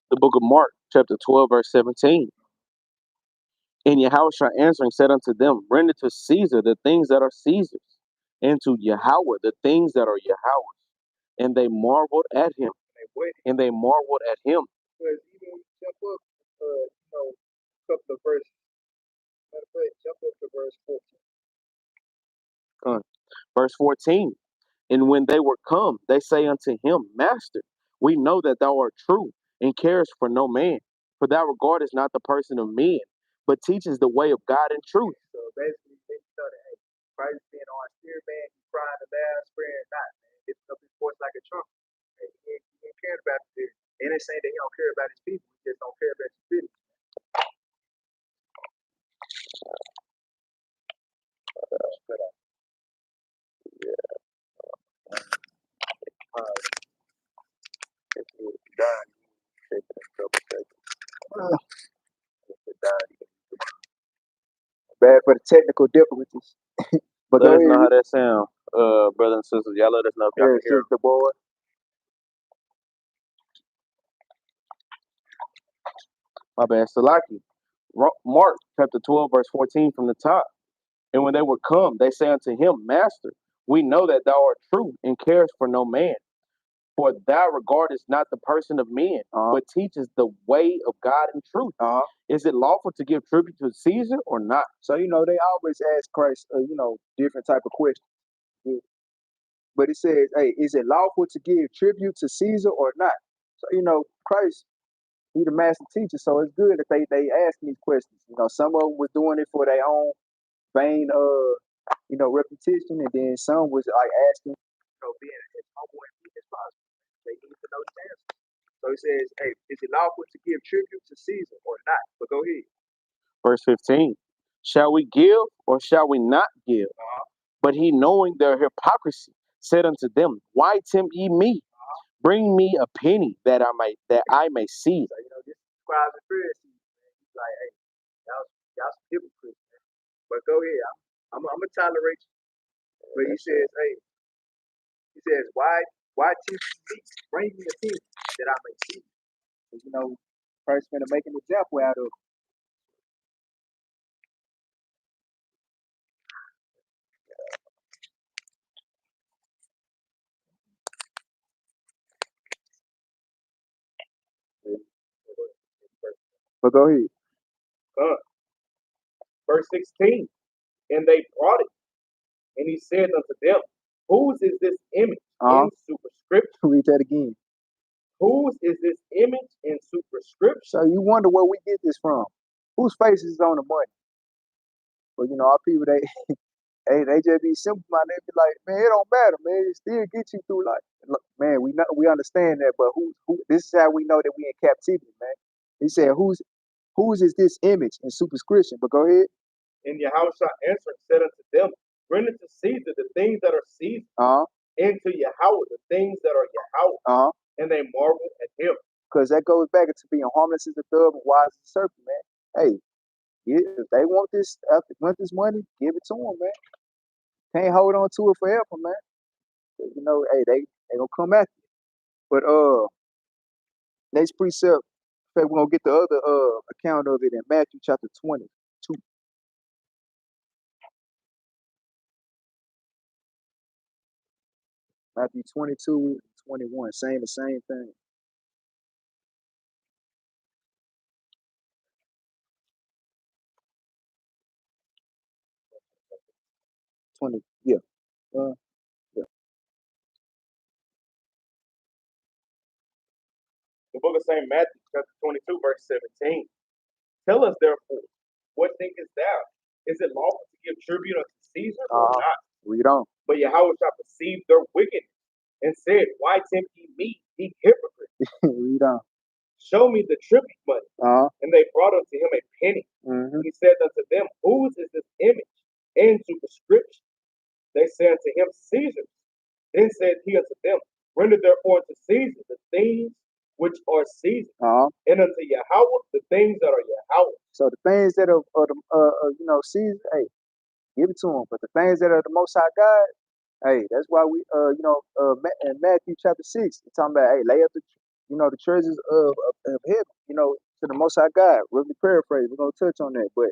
The book of Mark, chapter 12, verse 17. And Yahushua answering said unto them, render to Caesar the things that are Caesar's, and to Yahweh the things that are Yahweh's. And they marveled at him. And they marveled at him. Because even jump up, a couple of verses. Jump up to verse 14. Verse 14. And when they were come, they say unto him, Master, we know that thou art true, and carest for no man, for thou regardest not the person of men, but teaches the way of God in truth. So basically, they know that, hey, Christ being on spirit, man, he crying the loud, spreading not, man. Lifting up his voice like a trumpet. Hey, he ain't caring about it. It ain't saying that he don't care about his people, he just don't care about his business. Bad for the technical difficulties. But let us know how that sound, brothers and sisters. Y'all let us know if y'all can hear the boy. My bad, Salaki. Mark chapter 12, verse 14 from the top. And when they were come, they say unto him, Master, we know that thou art true, and carest for no man. For thou regardest not the person of men, but teachest the way of God in truth. Is it lawful to give tribute to Caesar or not? So, they always ask Christ, different type of questions. But it says, hey, is it lawful to give tribute to Caesar or not? So, Christ, he the master teacher, so it's good that they ask these questions. Some of them was doing it for their own vain, repetition, and then some was like asking, being as humble and meek as possible. They need to know the answer. So he says, hey, is it lawful to give tribute to Caesar or not? But go ahead. Verse 15. Shall we give or shall we not give? But he, knowing their hypocrisy, said unto them, Why tempt ye me? Bring me a penny that I may see. So, this scribes and Pharisees, man. He's like, hey, y'all some hypocrites, man. But go ahead. I'm gonna tolerate you. But he says, hey, why tempt me? Bring me a penny that I may see. Because, Christ's gonna make an example out of But go ahead. Verse 16. And they brought it, and he said unto them, whose is this image in superscription? Read that again. Whose is this image in superscription? So you wonder where we get this from. Whose face is on the money? But our people, they just be simple, man. They be like, man, it don't matter, man. It still get you through life. Look, man, we understand that, but who? This is how we know that we in captivity, man. He said, whose is this image in superscription? But go ahead. And Yahushua answered and said unto them, render to Caesar the things that are Caesar, and to Yahweh the things that are Yahweh. And they marveled at him. Because that goes back to being harmless as a dove and wise as a serpent, man. Hey, if they want this money, give it to them, man. Can't hold on to it forever, man. But, hey, they gonna come after you. But next precept, in fact, we're gonna get the other account of it in Matthew chapter 22. Matthew 22 and 21, saying the same thing. 20, yeah. Yeah. The book of St. Matthew, chapter 22, verse 17. Tell us, therefore, what thinkest thou? Is it lawful to give tribute unto Caesar or not? Read on. But Yahushua perceived their wickedness and said, why tempt ye me, ye hypocrites? Read on. Show me the tribute money. And they brought unto him a penny. And he said unto them, whose is this image and superscription? They said unto him, Caesar's. Then said he unto them, render therefore unto Caesar the things which are Caesar, and unto Yahweh the things that are Yahweh. So the things that are Caesar, hey, give it to him. But the things that are the Most High God, hey, that's why we, in Matthew chapter 6, it's talking about, hey, lay up the treasures of heaven, to the Most High God. Really paraphrase. We're gonna touch on that, but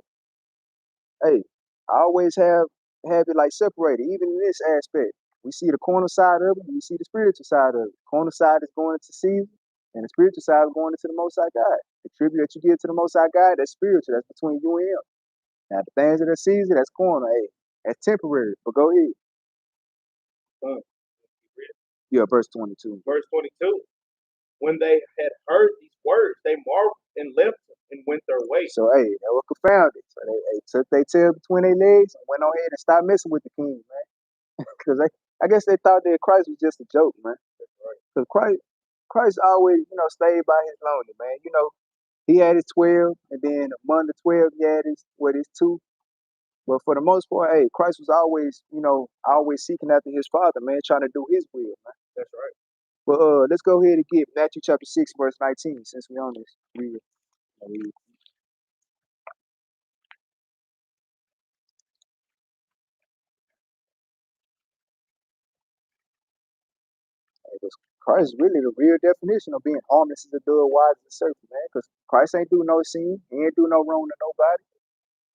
hey, I always have it like separated, even in this aspect. We see the corner side of it, we see the spiritual side of it. Corner side is going into Caesar, and the spiritual side is going into the Most High God. The tribute that you give to the Most High God, that's spiritual. That's between you and him. Now, the things that are Caesar, that's corner. Hey, that's temporary. But go ahead. Yeah, verse 22. Verse 22. When they had heard these words, they marveled and left him and went their way. So, hey, they were confounded. So they took their tail between their legs and went on ahead and stopped messing with the king, man. Because I guess they thought that Christ was just a joke, man. Because Christ always, stayed by his lonely, man. He had his 12, and then among the 12, he had his 2. But for the most part, hey, Christ was always, always seeking after his Father, man, trying to do his will, man. That's right. But let's go ahead and get Matthew chapter 6, verse 19, since we're on this. Read it. Christ is really the real definition of being harmless as a dove, wise as a serpent, man. Because Christ ain't do no sin, he ain't do no wrong to nobody.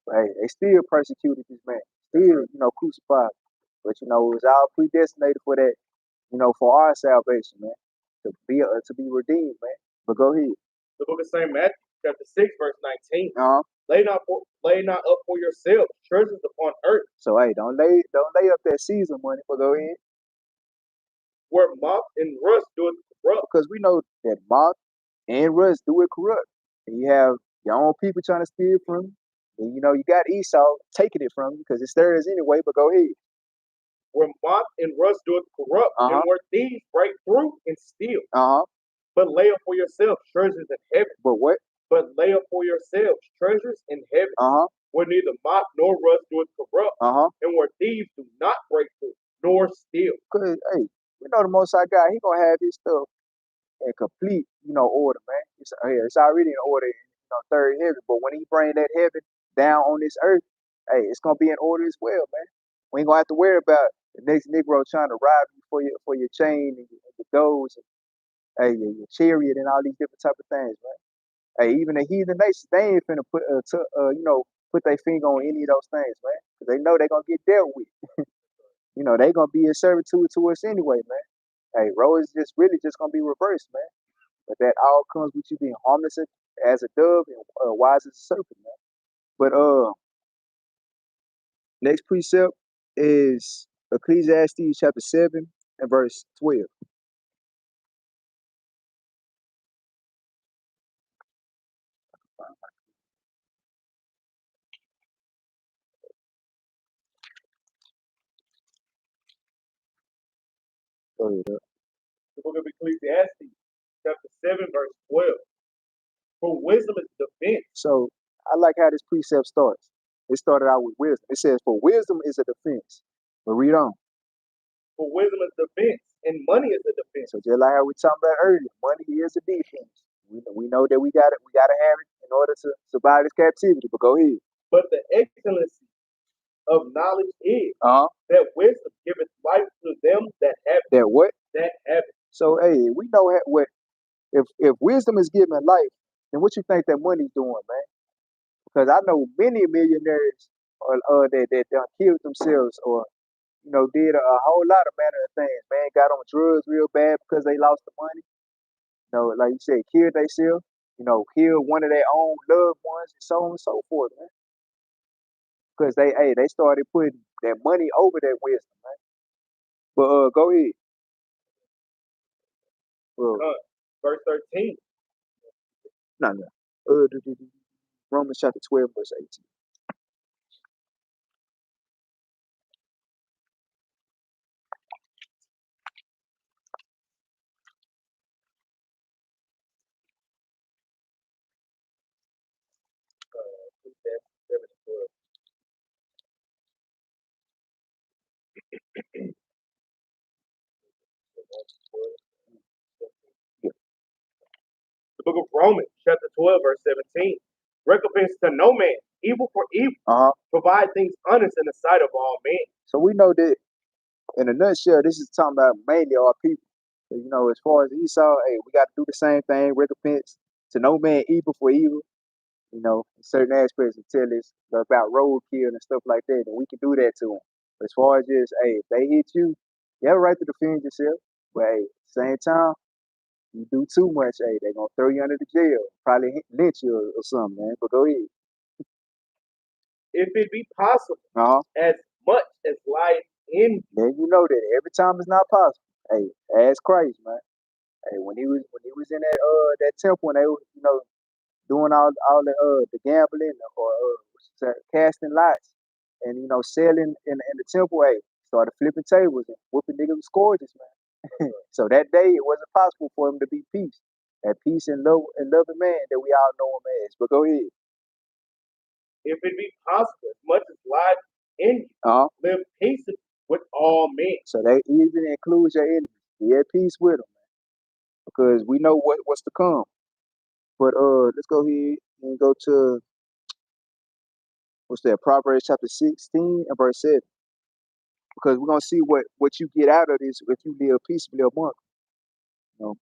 But hey, they still persecuted this man, still, crucified. But it was all predestinated for that, for our salvation, man, to be redeemed, man. But go ahead. The book of St. Matthew, chapter 6, verse 19. Lay not up for yourselves treasures upon earth. So hey, don't lay up that Caesar money, but go ahead. Where moth and rust do it corrupt. Because we know that moth and rust do it corrupt. And you have your own people trying to steal from you. And you got Esau taking it from you because it's theirs anyway, but go ahead. Where moth and rust do it corrupt, and where thieves break through and steal. But lay up for yourselves treasures in heaven. But what? But lay up for yourselves treasures in heaven, where neither moth nor rust do it corrupt, and where thieves do not break through nor steal. Because hey, the Most High God, he gonna have his stuff in complete, order, man. It's already in order in third heaven. But when he bring that heaven down on this earth, hey, it's gonna be in order as well, man. We ain't gonna have to worry about the next Negro trying to rob you for your chain and your gold and hey, your chariot and all these different type of things, man. Hey, even the heathen nations, they ain't finna put put their finger on any of those things, man, because they know they're gonna get dealt with. They gonna be in servitude to us anyway, man. Hey, roles just really just gonna be reversed, man. But that all comes with you being harmless as a dove and wise as a serpent, man. But next precept is Ecclesiastes chapter 7 and verse 12. Go ahead. The book of Ecclesiastes, chapter 7, verse 12. For wisdom is defense. So I like how this precept starts. It started out with wisdom. It says, for wisdom is a defense. But read on. For wisdom is defense, and money is a defense. So just like how we talked about earlier, money is a defense. We know that we gotta have it in order to survive this captivity. But go ahead. But the excellency of knowledge is Uh-huh. that wisdom giveth life to them that have it. That what? That have it. So hey, we know what if wisdom is giving life, then what you think that money's doing, man? Because I know many millionaires that done killed themselves or did a whole lot of manner of things. Man, got on drugs real bad because they lost the money. Like you said, killed themselves. Killed one of their own loved ones and so on and so forth, man. Because they started putting that money over that wisdom, man. But go ahead. Verse 13. No. Romans chapter 12, verse 18. The book of Romans, chapter 12, verse 17. Recompense to no man, evil for evil. Provide things honest in the sight of all men. So we know that in a nutshell, this is talking about mainly our people. As far as Esau, hey, we got to do the same thing. Recompense to no man evil for evil. In certain aspects of tell us about roadkill and stuff like that, and we can do that to them. But as far as just, hey, if they hit you have a right to defend yourself. But hey, at the same time, you do too much, hey, they're gonna throw you under the jail, probably lynch you or something, man. But go ahead. If it be possible, as much as life in then you know that every time it's not possible. Hey, ask Christ, man. Hey, when he was in that temple and they were, doing all the gambling or casting lots and selling in the temple, hey, started flipping tables and whooping niggas with scourges, man. So that day it wasn't possible for him to be peace. That peace and loving man that we all know him as. But go ahead. If it be possible, as much as life in you, live peaceably with all men. So that even includes your enemies. Be at peace with them, man. Because we know what's to come. But let's go ahead and go to what's that? Proverbs chapter 16 and verse 7. Because we're gonna see what you get out of this if you live peaceably among them.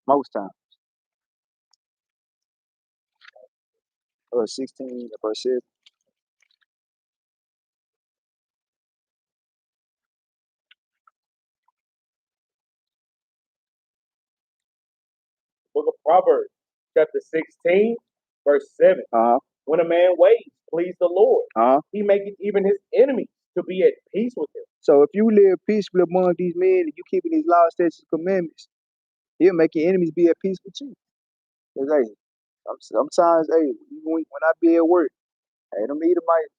Most times. 16 and verse 7. Book of Proverbs, chapter 16, verse 7. When a man ways please the Lord, he maketh even his enemies to be at peace with him. So if you live peaceably among these men and you keeping these laws, statutes, commandments, he'll make your enemies be at peace with you. Cause hey, sometimes hey, when I be at work, hey, them Edomites,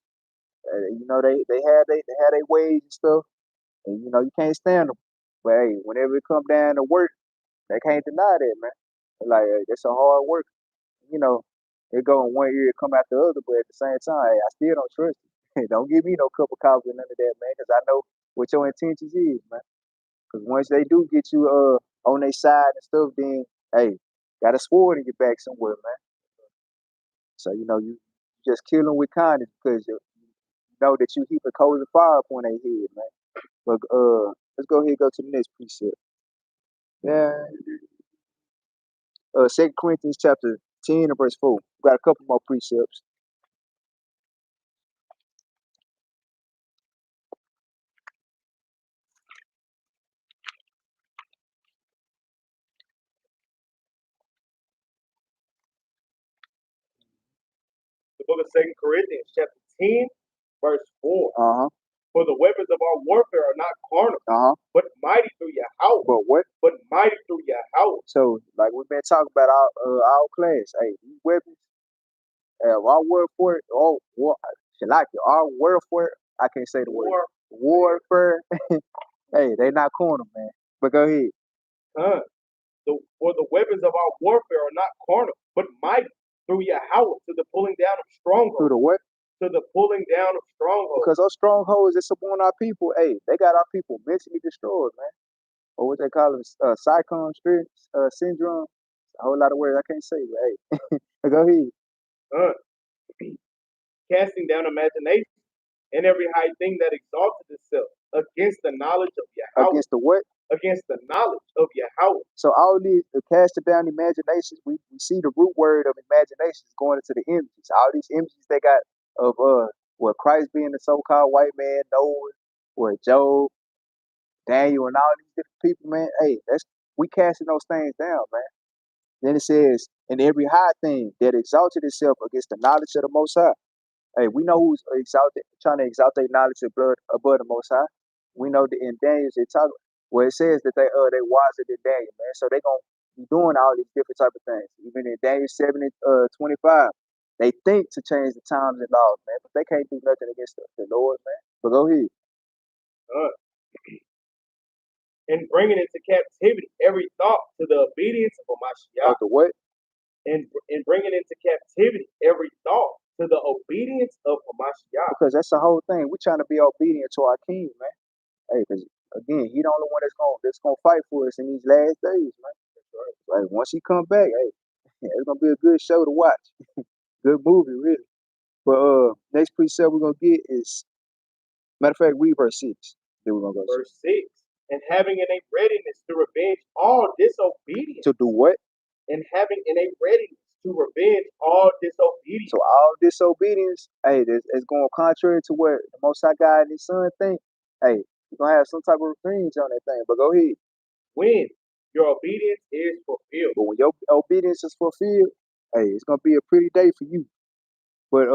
they had their ways and stuff, and you can't stand them. But hey, whenever it come down to work, they can't deny that, man. Like hey, that's a hard work. It go in one ear, it come out the other, but at the same time, hey, I still don't trust you. Don't give me no cup of coffee or none of that, man, because I know what your intentions is, man. Because once they do get you on their side and stuff, then hey, got a sword in your back somewhere, man. So you just kill them with kindness because you know that you heap a coals of fire upon their head, man. But let's go ahead and go to the next precept. Yeah. 2 Corinthians chapter 10 and verse 4. We got a couple more precepts. 2 Corinthians chapter 10, verse 4. Uh-huh. For the weapons of our warfare are not carnal, Uh-huh. but mighty through Yahweh. But what? But mighty through Yahweh. So, like we've been talking about our class, hey, these weapons, our word for it, our word for it, I can't say the word. Warfare. Hey, they not corner, man. But go ahead. For the weapons of our warfare are not carnal, but mighty through Yahweh to the pulling down of strongholds. Through the what? To the pulling down of strongholds. Because those strongholds that's upon our people, hey, they got our people mentally destroyed, man. Or what they call it, cyclone syndrome. A whole lot of words I can't say, but hey, go ahead. Casting down imagination and every high thing that exalted itself against the knowledge of Yahweh. Against the what? Against the knowledge of Yahweh. So all these casting down imaginations, we see the root word of imaginations going into the images. All these images they got of what Christ being the so-called white man, Noah, what Job, Daniel, and all these different people, man. Hey, we casting those things down, man. Then it says, and every high thing that exalted itself against the knowledge of the Most High. Hey, we know who's trying to exalt their knowledge above the Most High. We know that in Daniel it says that they wiser than Daniel, man. So they gonna be doing all these different type of things. Even in Daniel 7:25, they think to change the times and laws, man, but they can't do nothing against the Lord, man. But go ahead. And bringing into captivity every thought to the obedience of Mashiach. Of the what? And bringing into captivity every thought to the obedience of Mashiach. Because that's the whole thing. We're trying to be obedient to our King, man. Hey, because again, he the only one that's gonna fight for us in these last days, man. Like once he come back, hey, it's gonna be a good show to watch. Good movie, really. But next precept we're gonna get is, matter of fact, read verse 6. Then we're gonna go verse 6. And having in a readiness to revenge all disobedience. To do what? And having in a readiness to revenge all disobedience. So all disobedience, hey, it's going contrary to what the Most High God and His Son think. Hey, you're gonna have some type of revenge on that thing. But go ahead. When your obedience is fulfilled. But when your obedience is fulfilled, hey, it's gonna be a pretty day for you. But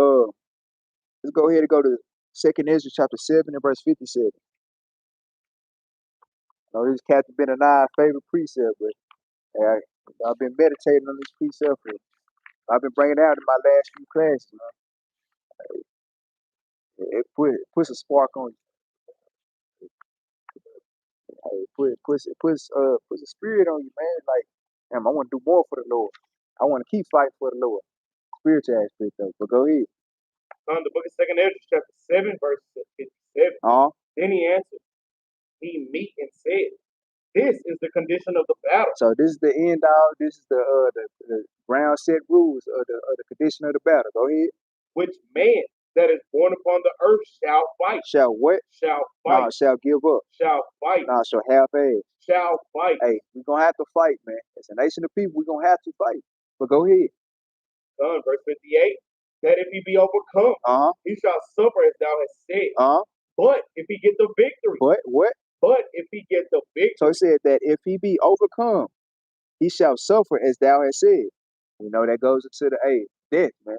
let's go ahead and go to 2nd Ezra chapter 7 and verse 57. Now this is Capt. Benaniyah's favorite precept, but hey, I've been meditating on this precept. I've been bringing it out in my last few classes, man. It puts a spark on you. It puts a spirit on you, man. Like, damn, I want to do more for the Lord. I want to keep fighting for the Lord. Spiritual aspect though. But go ahead. The book of 2nd Ezra chapter 7 verse 57. Then he answered, he meek and said, this is the condition of the battle. So this is the end all. This is the ground set rules of the condition of the battle. Go ahead. Which man that is born upon the earth shall fight. Shall what? Shall fight. No, shall give up. Shall fight. No, shall half-ass. Shall fight. Hey, we're gonna have to fight, man. As a nation of people, we're gonna have to fight. But go ahead. Verse 58. That if he be overcome, he shall suffer as thou hast said. But if he get the victory. But what? But if he get the victory. So it said that if he be overcome, he shall suffer as thou hast said. You know, that goes into the death, man.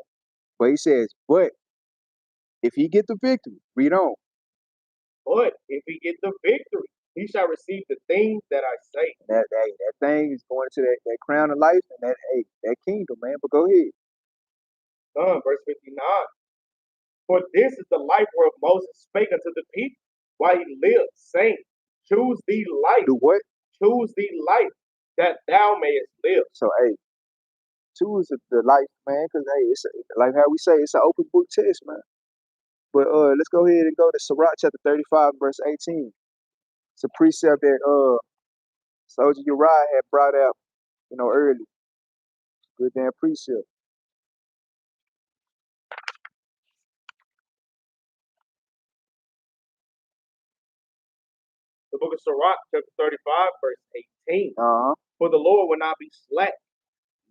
But he says, but if he get the victory, read on. But if he get the victory, he shall receive the things that I say. That thing is going to that crown of life and that kingdom, man. But go ahead. Verse 59. For this is the life whereof Moses spake unto the people while he lived, saying, choose thee life. Do what? Choose thee life, that thou mayest live. So, choose the life, man, because, it's like how we say, it's an open book test, man. But let's go ahead and go to Sirach chapter 35, verse 18. It's a precept that Soldier Uriah had brought out, early. Good damn precept. The book of Sirach, chapter 35, verse 18. For the Lord will not be slack,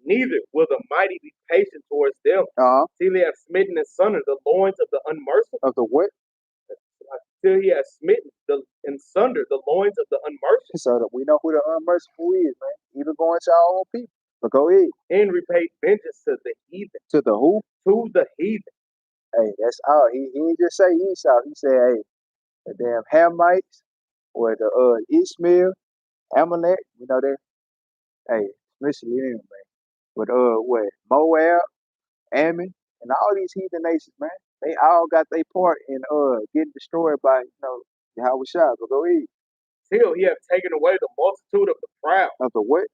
neither will the mighty be patient towards them. Till he have smitten and sundered the loins of the unmerciful. Of the what? Till he has smitten and sundered the loins of the unmerciful. So that we know who the unmerciful is, man. Even going to our own people. But go ahead. And repay vengeance to the heathen. To the who? To the heathen. Hey, that's all. He didn't just say Esau. He said, hey, the damn Hamites or the Ishmael, Amalek, you know that. Hey, especially them, man. But what Moab, Ammon, and all these heathen nations, man, they all got their part in getting destroyed by Yahweh Shah. But go ahead. Till he have taken away the multitude of the proud. Of the what?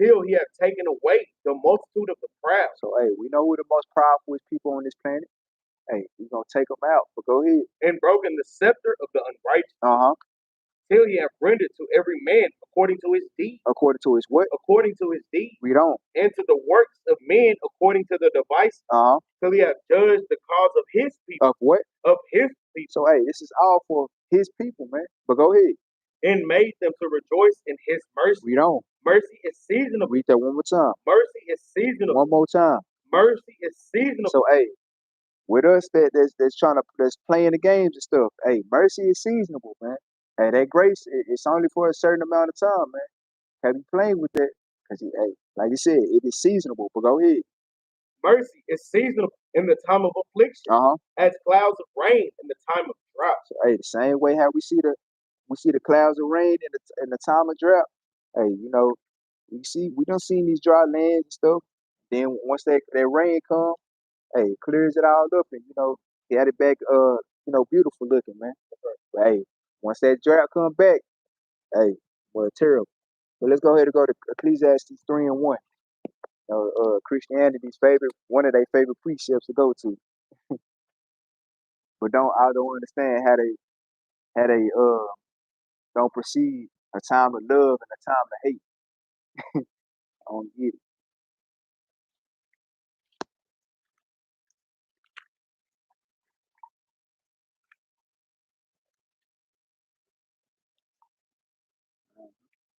Till he have taken away the multitude of the proud. So hey, we know who the most powerful people on this planet. Hey, we're gonna take them out. But go ahead. And broken the scepter of the unrighteous. Till he have rendered to every man according to his deed. According to his what? According to his deed. We don't. And to the works of men according to the device. Till he have judged the cause of his people. Of what? Of his people. So hey, this is all for his people, man. But go ahead. And made them to rejoice in his mercy. We don't. Mercy is seasonable. Read that one more time. Mercy is seasonable. One more time. Mercy is seasonable. So hey, with us that's playing the games and stuff, hey, mercy is seasonable, man. Hey, that grace, it's only for a certain amount of time, man. Have you playing with that? Because hey, like you said, it is seasonable. But go ahead. Mercy is seasonable in the time of affliction, as clouds of rain in the time of drought. So hey, the same way how we see the clouds of rain in the time of drought. Hey, we done seen these dry lands and stuff. Then once that rain come, hey, it clears it all up and get it back beautiful looking, man. But hey, once that drought come back, hey, well, terrible. But let's go ahead and go to Ecclesiastes 3:1. Christianity's one of their favorite precepts to go to. But I don't understand how they don't perceive a time of love and a time of hate. I don't get it.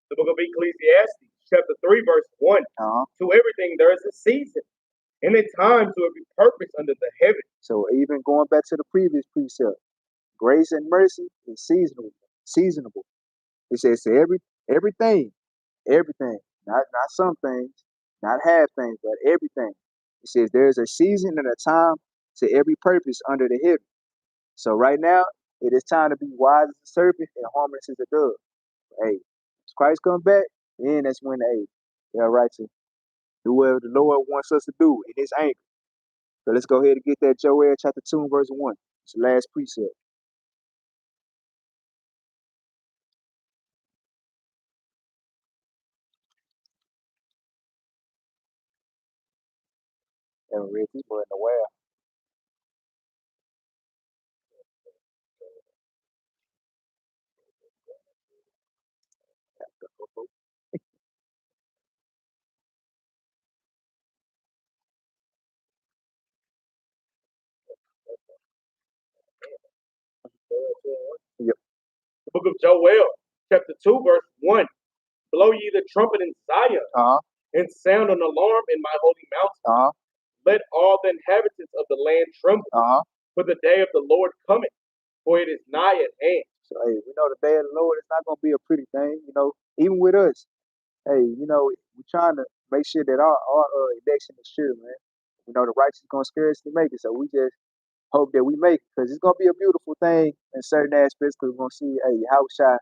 The book of Ecclesiastes, chapter 3, verse 1. To everything there is a season, and a time to every purpose under the heaven. So even going back to the previous precept, grace and mercy is seasonable. It says to everything, not some things, not half things, but everything. It says there's a season and a time to every purpose under the heaven. So right now, it is time to be wise as a serpent and harmless as a dove. Hey, as Christ come back, then that's when they're right to do whatever the Lord wants us to do in his anger. So let's go ahead and get that Joel chapter 2 verse 1. It's the last precept. Haven't read this book in a while. Yep. The book of Joel, chapter 2, verse 1. Blow ye the trumpet in Zion, and sound an alarm in my holy mountain. Let all the inhabitants of the land tremble, for the day of the Lord cometh, for it is nigh at hand. So hey, we know the day of the Lord is not gonna be a pretty thing, even with us. Hey, we're trying to make sure that our election is sure, man. We know the righteous gonna scarcely make it, so we just hope that we make it, because it's gonna be a beautiful thing in certain aspects, because we're gonna see, hey, how shall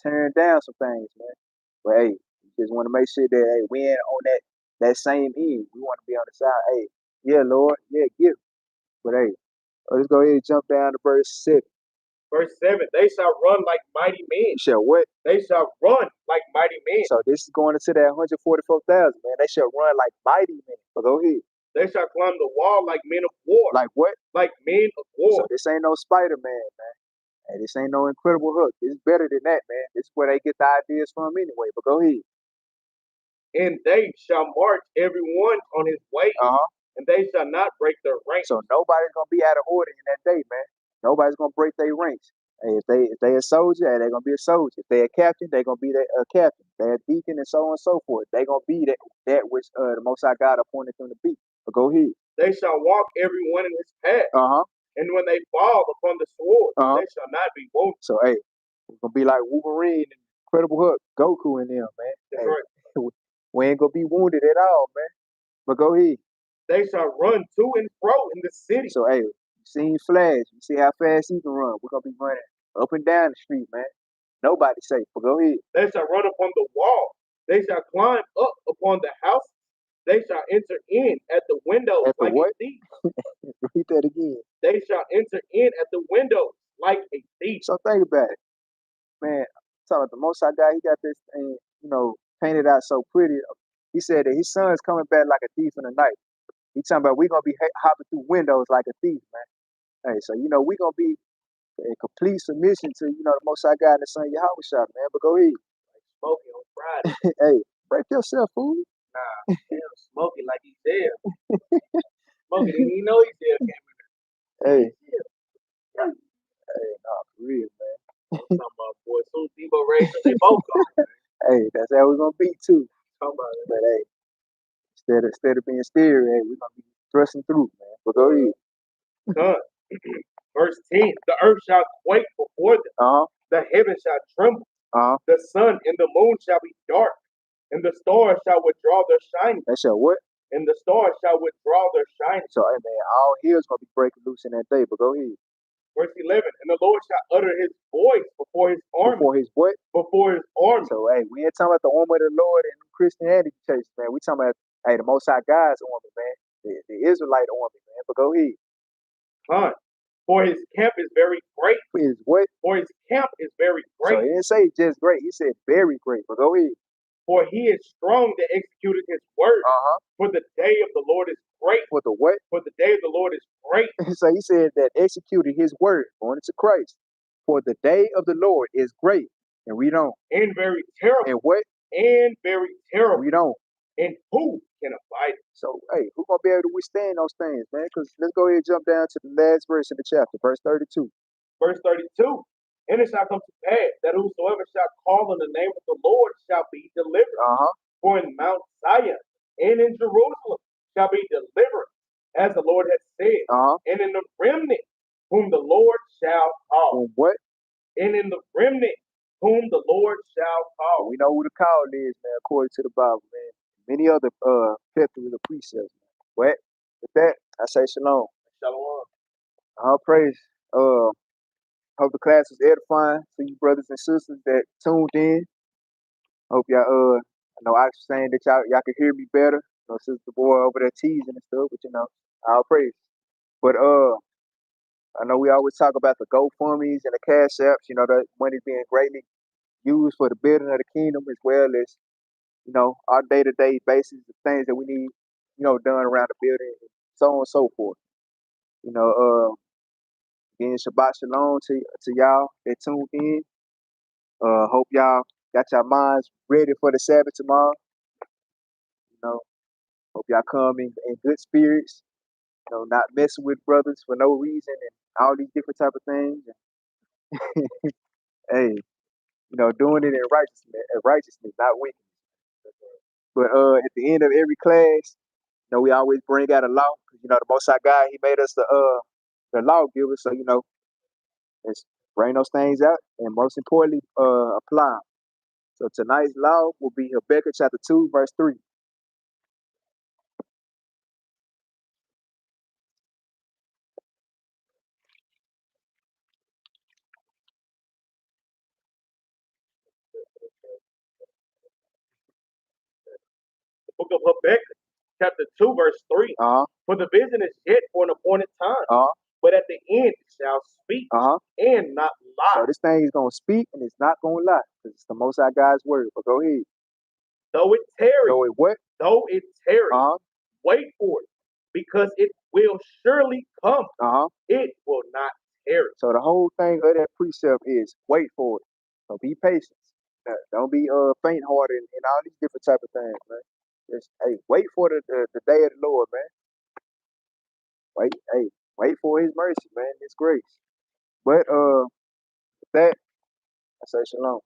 tearing down some things, man. But hey, we just want to make sure that hey, we ain't on that same end. We want to be on the side. Hey, yeah, Lord, yeah, give. But hey, let's go ahead and jump down to verse 7. Verse 7, they shall run like mighty men. Shall what? They shall run like mighty men. So this is going into that 144,000, man. They shall run like mighty men. But go ahead. They shall climb the wall like men of war. Like what? Like men of war. So this ain't no Spider-Man, man. Hey, this ain't no Incredible Hulk. It's better than that, man. This is where they get the ideas from anyway. But go ahead. And they shall march every one on his way. And they shall not break their ranks. So nobody's gonna be out of order in that day, man. Nobody's gonna break their ranks. Hey, if they a soldier, hey, they're gonna be a soldier. If they a captain, they're gonna be a captain. They're a deacon and so on and so forth. They're gonna be that which the Most High God appointed them to be. But go ahead. They shall walk every one in his path. And when they fall upon the sword, they shall not be wounded. So hey, it's gonna be like Wolverine and Incredible Hulk, Goku and them, man. That's hey, right. We ain't gonna be wounded at all, man. But go ahead. They shall run to and fro in the city. So hey, you seen Flash? You see how fast he can run? We're gonna be running up and down the street, man. Nobody's safe. But go ahead. They shall run upon the wall. They shall climb up upon the houses. They shall enter in at the windows At the like what? a thief. Repeat that again. They shall enter in at the windows like a thief. So think about it, man. Talking about the Most High God, he got this thing, painted out so pretty. He said that his son is coming back like a thief in the night. He talking about we gonna be hopping through windows like a thief, man. Hey, so we gonna be in complete submission to the Most High God and the Son Yahweh Shah, man. But go ahead. Smokey on Friday. Hey, break yourself, fool. Nah, damn, Smokey like he's there. Smokey didn't even know he's there. Hey. Hey, nah, for real, man. I'm talking about, boy, soon as Debo raised them, they both gone. Hey, that's how we're gonna be too. Talking about it. But hey, instead of being scared, hey, we're gonna be thrusting through, man. But go ahead. Verse 10, the earth shall quake before them. The heavens shall tremble. The sun and the moon shall be dark, and the stars shall withdraw their shining. They shall what? And the stars shall withdraw their shining. So, hey, man, all hell's gonna be breaking loose in that day. But go ahead. Verse 11, and the Lord shall utter his voice before his army. Before his what? Before his army. So, hey, we ain't talking about the army of the Lord in Christianity church, man. We talking about, hey, the Most High God's army, man. The Israelite army, man. But go ahead. For his camp is very great. For his what? For his camp is very great. So he didn't say just great. He said very great. But go ahead. For he is strong that executed his word. For the day of the Lord is great. For the what? For the day of the Lord is great. So he said that executed his word, going into Christ. For the day of the Lord is great. And we don't. And very terrible. And what? And very terrible. We don't. And who can abide it? So, hey, who's going to be able to withstand those things, man? Because let's go ahead and jump down to the last verse in the chapter, verse 32. Verse 32. And it shall come to pass that whosoever shall call on the name of the Lord shall be delivered. For in Mount Zion and in Jerusalem shall be deliverance, as the Lord has said. And in the remnant whom the Lord shall call. What? And in the remnant whom the Lord shall call. We know who the call is, man, according to the Bible, man. Many other plethora of precepts. But with that, I say shalom. Shalom. All praise. Hope the class was edifying to you brothers and sisters that tuned in. Hope y'all I know I was saying that y'all could hear me better. Sister boy over there teasing and stuff, but all praise. But I know we always talk about the GoFundMes and the Cash Apps, that money being greatly used for the building of the kingdom as well as our day-to-day basis, the things that we need, done around the building, and so on and so forth. Again, Shabbat Shalom to y'all that tuned in. Hope y'all got your minds ready for the Sabbath tomorrow. Hope y'all come in good spirits, not messing with brothers for no reason and all these different type of things. Hey, doing it in righteousness, not wickedness. But at the end of every class, we always bring out a law. The Most High God, he made us the lawgiver. So, let's bring those things out and most importantly, apply them. So tonight's law will be Habakkuk chapter 2, verse 3. The book of Habakkuk, chapter 2, verse 3. For the vision is yet for an appointed time. But at the end it shall speak and not lie. So this thing is going to speak and it's not going to lie because it's the Most High God's word. But go ahead. Though it tarry. Though it what? Though it tarry. Wait for it because it will surely come. It will not tarry. So the whole thing of that precept is wait for it. So be patient. Don't be faint-hearted and all these different type of things, man. Just, hey, wait for the day of the Lord, man. Wait for his mercy, man, his grace. But with that, I say shalom.